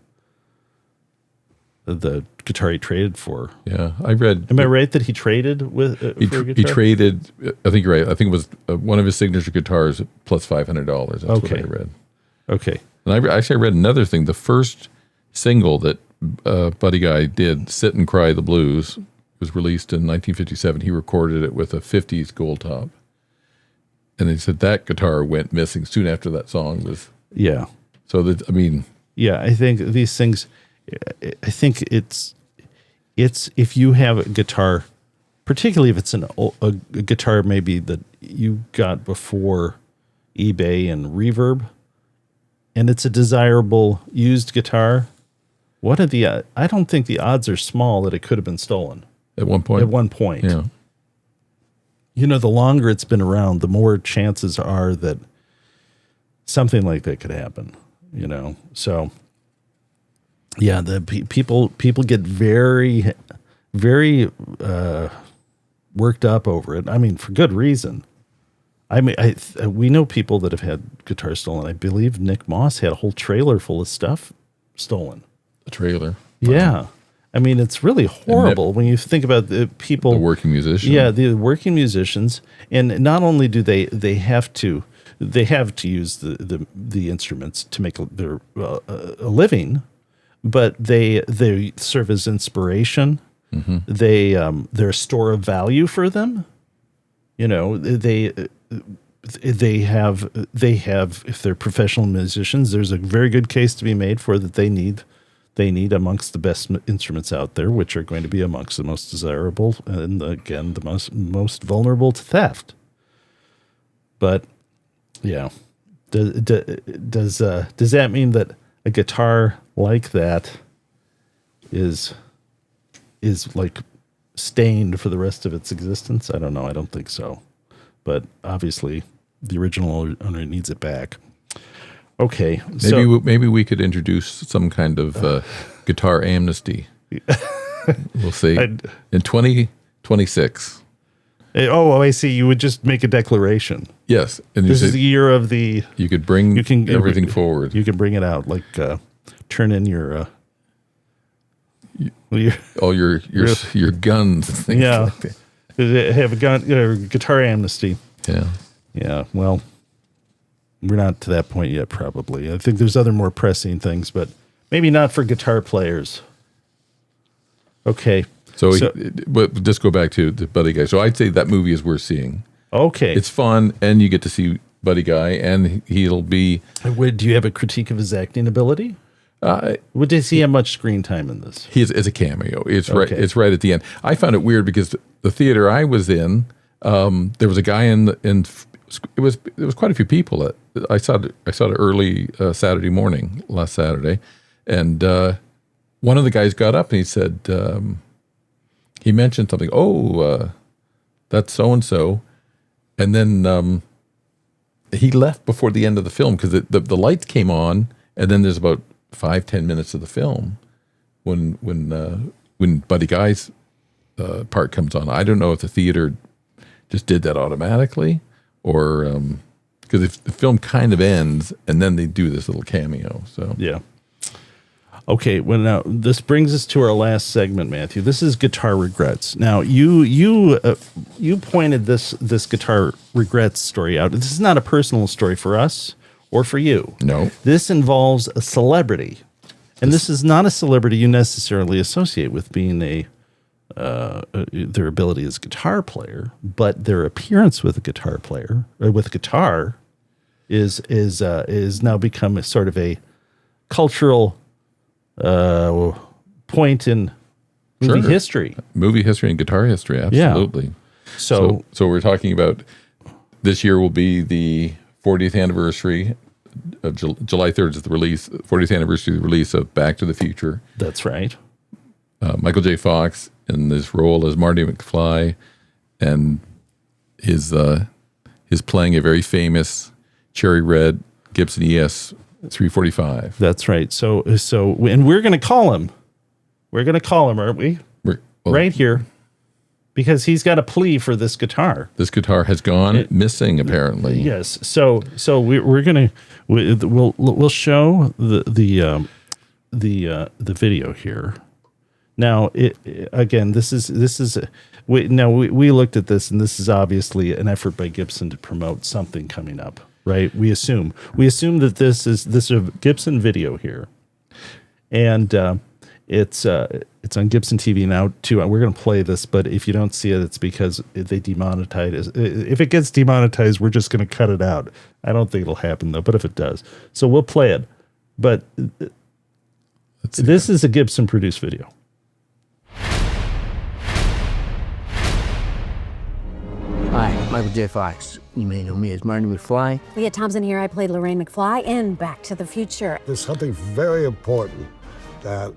guitar he traded for. Yeah, I read. Am I right that he traded with for a guitar? He traded. I think you're right. I think it was one of his signature guitars plus $500. That's what I read. Okay. And I read another thing. The first single that Buddy Guy did, "Sit and Cry the Blues," was released in 1957. He recorded it with a 50s gold top. And they said that guitar went missing soon after that song was. Yeah. So Yeah, I think these things. I think it's if you have a guitar, particularly if it's a guitar maybe that you got before eBay and Reverb, and it's a desirable used guitar. I don't think the odds are small that it could have been stolen at one point. Yeah. The longer it's been around, the more chances are that something like that could happen, So, yeah, the people get very, very worked up over it. I mean, for good reason. I mean, we know people that have had guitars stolen. I believe Nick Moss had a whole trailer full of stuff stolen. A trailer? Yeah. I mean, it's really horrible when you think about the people. The working musicians. Yeah, the working musicians. And not only do they have to use the instruments to make their a living, but they serve as inspiration. Mm-hmm. They're a store of value for them. They have if they're professional musicians, there's a very good case to be made for that they need they need amongst the best instruments out there, which are going to be amongst the most desirable and, again, the most vulnerable to theft. But, yeah. Does that mean that a guitar like that is like stained for the rest of its existence? I don't know. I don't think so. But obviously, the original owner needs it back. Okay. Maybe we could introduce some kind of guitar amnesty. We'll see. In 2026. I see. You would just make a declaration. Yes. And this is the year of the... You could bring everything forward. You can bring it out, like turn in your... all your guns and things like that. Have a gun, guitar amnesty. Yeah. Yeah, well, we're not to that point yet, probably. I think there's other more pressing things, but maybe not for guitar players. Okay. But just go back to the Buddy Guy. So I'd say that movie is worth seeing. Okay. It's fun, and you get to see Buddy Guy, and he'll be... Do you have a critique of his acting ability? Does he have much screen time in this? It's a cameo. It's right at the end. I found it weird because the theater I was in, there was a guy there was quite a few people. I saw it early Saturday morning, last Saturday, and one of the guys got up and he said, he mentioned something. That's so and so, and then he left before the end of the film because the lights came on, and then there's about 5-10 minutes of the film when Buddy Guy's part comes on. I don't know if the theater just did that automatically, or because if the film kind of ends and then they do this little cameo. So yeah. Okay, well now this brings us to our last segment, Matthew. This is guitar regrets. Now you pointed this guitar regrets story out. This is not a personal story for us or for you. No. This involves a celebrity. And this is not a celebrity you necessarily associate with being their ability as a guitar player, but their appearance with a guitar player, or with guitar, is now become a sort of a cultural point in movie history. Movie history and guitar history, absolutely. Yeah. So we're talking about this year will be the 40th anniversary of July 3rd is the release, 40th anniversary of the release of Back to the Future. That's right. Michael J. Fox in this role as Marty McFly, and his playing a very famous cherry red Gibson ES 345. That's right. So and we're going to call him. We're going to call him, aren't we? Right here. Because he's got a plea for this guitar. This guitar has gone missing, apparently. Yes. So we're gonna we'll show the video here. Now, we looked at this, and this is obviously an effort by Gibson to promote something coming up, right? We assume that this is a Gibson video here, and it's on Gibson TV now too. We're going to play this, but if you don't see it, it's because they demonetize it. If it gets demonetized, we're just going to cut it out. I don't think it'll happen though, but if it does, so we'll play it. But this is a Gibson produced video. Hi, Michael J. Fox. You may know me as Marty McFly. Leah Thompson here. I played Lorraine McFly in Back to the Future. There's something very important that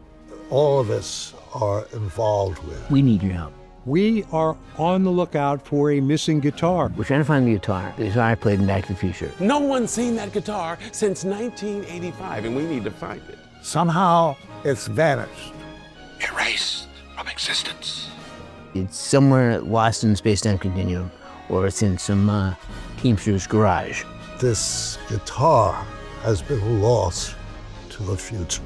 all of us are involved with. We need your help. We are on the lookout for a missing guitar. We're trying to find the guitar I played in Back to the Future. No one's seen that guitar since 1985, and we need to find it. Somehow it's vanished. Erased from existence. It's somewhere lost in the space-time continuum, or it's in some Teamster's garage. This guitar has been lost to the future.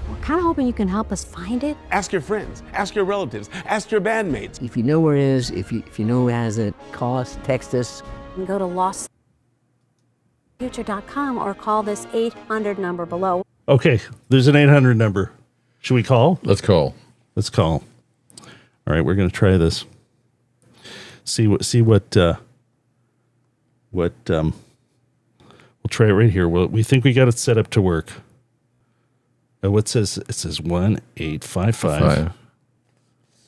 We're kind of hoping you can help us find it. Ask your friends, ask your relatives, ask your bandmates. If you know where it is, if you know who has it, call us, text us. You can go to lostfuture.com or call this 800 number below. Okay, there's an 800 number. Should we call? Let's call. All right, we're going to try this. We'll try it right here. We think we got it set up to work. What says it says 1-855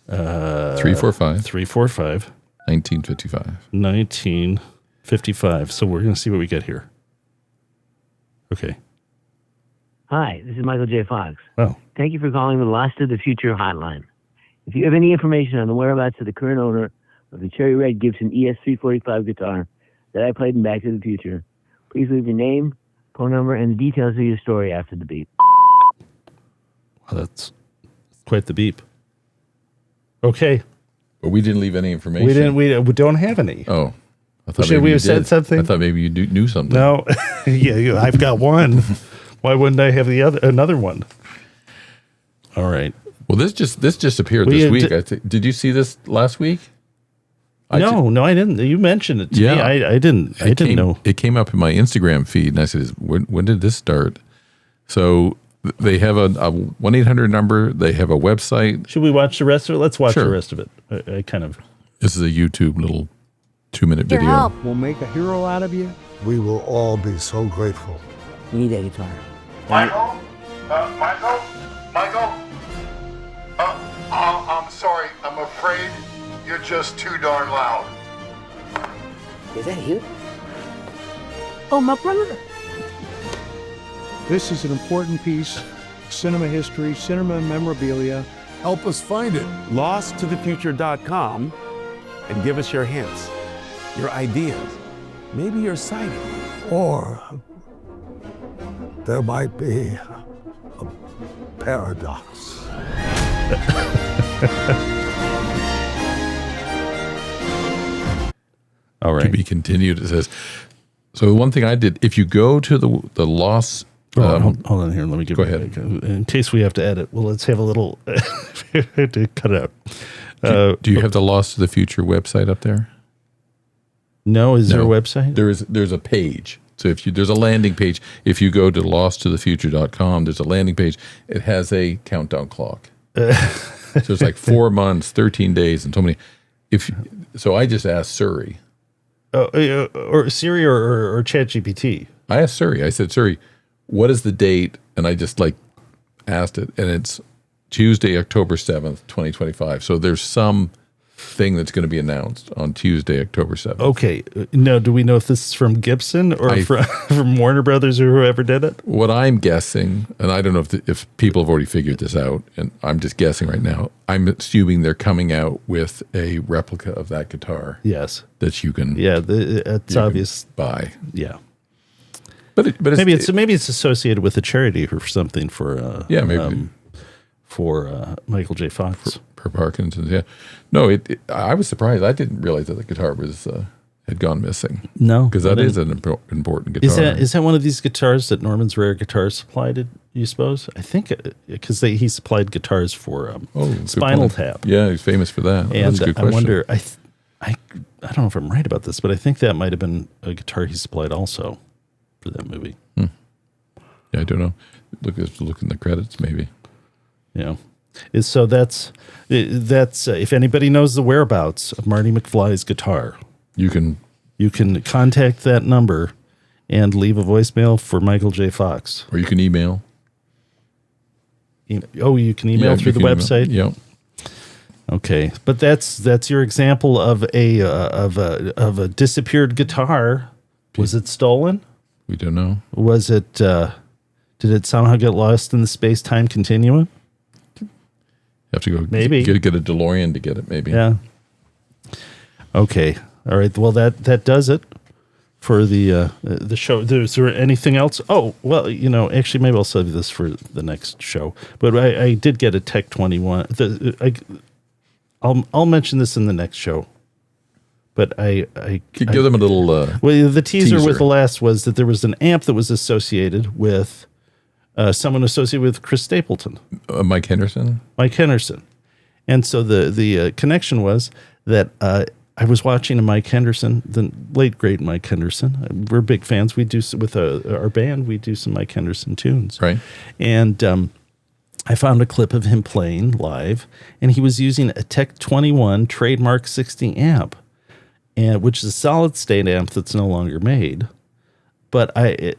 345 1955. 1955. So we're going to see what we get here. Okay. Hi, this is Michael J. Fox. Oh. Thank you for calling the Lost to the Future hotline. If you have any information on the whereabouts of the current owner of the cherry red Gibson ES345 guitar that I played in Back to the Future, please leave your name, phone number, and the details of your story after the beep. Well, that's quite the beep. Okay. But we didn't leave any information. We don't have any. Oh. I thought Should we have said something? I thought maybe you knew something. No. Yeah, I've got one. Why wouldn't I have another one? All right. Well, this just appeared this week. Did you see this last week? No, I didn't. You mentioned it to me. I didn't know. It came up in my Instagram feed, and I said, when did this start? So they have a 1-800 number. They have a website. Should we watch the rest of it? Let's watch the rest of it. I kind of. This is a YouTube little 2-minute video. Your help. We'll make a hero out of you. We will all be so grateful. We need that guitar. Michael? Michael? I'm sorry. I'm afraid you're just too darn loud. Is that you? Oh, my brother. This is an important piece, cinema history, cinema memorabilia. Help us find it. LostToTheFuture.com and give us your hints, your ideas, maybe your sighting. Or there might be a paradox. All right. To be continued, it says. So one thing I did, if you go to the Lost... hold on here. Let me go ahead. In case we have to edit. Well, let's have a little... to cut it out. Do you have the Lost to the Future website up there? No, is there a website? There's a page. So there's a landing page. If you go to losttothefuture.com, there's a landing page. It has a countdown clock. So it's like 4 months, 13 days, and so many. So I just asked Siri. Or Siri or ChatGPT. I asked Siri. I said, Siri, what is the date? And I just asked it, and it's Tuesday, October 7th, 2025. So there's some thing that's going to be announced on Tuesday, October 7th. Okay. Now, do we know if this is from Gibson or from Warner Brothers or whoever did it? What I'm guessing, and I don't know if people have already figured this out, and I'm just guessing right now, I'm assuming they're coming out with a replica of that guitar. Yes. That you can it's obvious. Buy. Yeah. But maybe it's associated with a charity or something for for Michael J. Fox. For Parkinson's, yeah. No, I was surprised. I didn't realize that the guitar had gone missing. No. Because that is an important guitar. Is that one of these guitars that Norman's Rare Guitars supplied, you suppose? I think, because he supplied guitars for Spinal Tap. Yeah, he's famous for that. And That's a good question. I wonder, I don't know if I'm right about this, but I think that might have been a guitar he supplied also for that movie. Yeah, I don't know. Look in the credits, maybe. Yeah. So that's if anybody knows the whereabouts of Marty McFly's guitar, you can contact that number and leave a voicemail for Michael J. Fox, or you can email. You can email through the website. Yeah. Okay, but that's your example of a disappeared guitar. Was it stolen? We don't know. Was it? Did it somehow get lost in the space-time continuum? You have to go maybe get a DeLorean to get it. Maybe. Yeah. Okay. All right. Well, that does it for the show. Is there anything else? Oh, well, actually, maybe I'll save this for the next show. But I did get a Tech 21. I'll mention this in the next show. But I give them a little. The teaser with the last was that there was an amp that was associated with. Someone associated with Chris Stapleton. Mike Henderson? Mike Henderson. And so the connection was that I was watching a Mike Henderson, the late, great Mike Henderson. We're big fans. We do, with our band, we do some Mike Henderson tunes. Right. And I found a clip of him playing live, and he was using a Tech 21 Trademark 60 amp, which is a solid-state amp that's no longer made. But I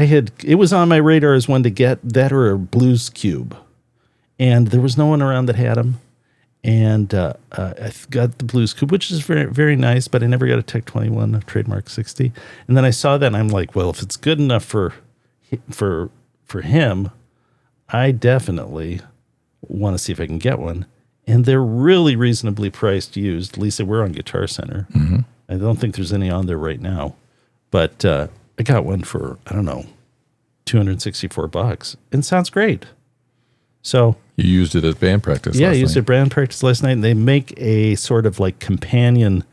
it was on my radar as one to get, that or a Blues Cube. And there was no one around that had them. And I got the Blues Cube, which is very, very nice, but I never got a Tech 21, a Trademark 60. And then I saw that and I'm like, well, if it's good enough for him, I definitely want to see if I can get one. And they're really reasonably priced used. At least they were on Guitar Center. Mm-hmm. I don't think there's any on there right now. But I got one for, I don't know, $264. And it sounds great. So you used it at band practice last night. Yeah, I used it at band practice last night. And they make a sort of like companion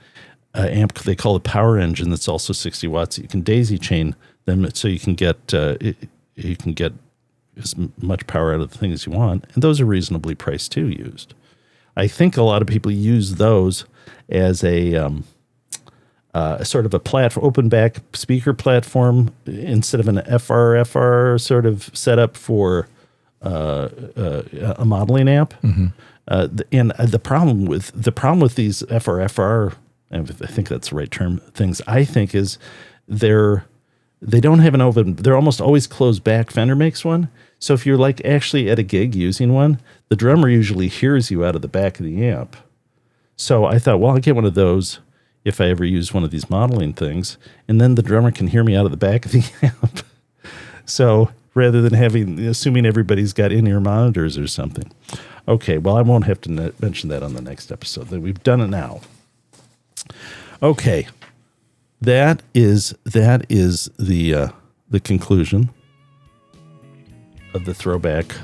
amp. They call it Power Engine. That's also 60 watts. You can daisy chain them so you can get as much power out of the thing as you want. And those are reasonably priced too, used. I think a lot of people use those as a sort of a open back speaker platform instead of an FR sort of setup for a modeling amp. Mm-hmm. And the problem with these FR, I think that's the right term, things, I think is they don't have an open, they're almost always closed back. Fender makes one. So if you're like actually at a gig using one, the drummer usually hears you out of the back of the amp. So I thought, well, I'll get one of those if I ever use one of these modeling things, and then the drummer can hear me out of the back of the amp. So rather than assuming everybody's got in-ear monitors or something. Okay, well, I won't have to mention that on the next episode. That we've done it now. Okay, that is the conclusion of the ThroBak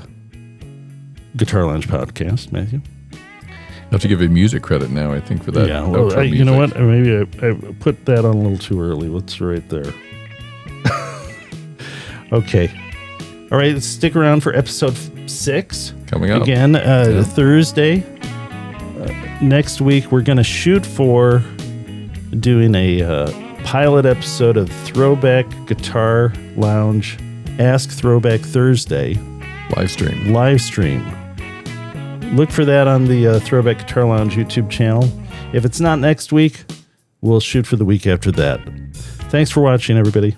Guitar Lounge Podcast, Matthew. I have to give you music credit now, I think, for that. Yeah, well, you know what? Maybe I put that on a little too early. What's right there? Okay. All right, let's stick around for episode 6. Coming up. Again, Thursday. Next week, we're going to shoot for doing a pilot episode of ThroBak Guitar Lounge Ask ThroBak Thursday. Live stream. Look for that on the ThroBak Guitar Lounge YouTube channel. If it's not next week, we'll shoot for the week after that. Thanks for watching, everybody.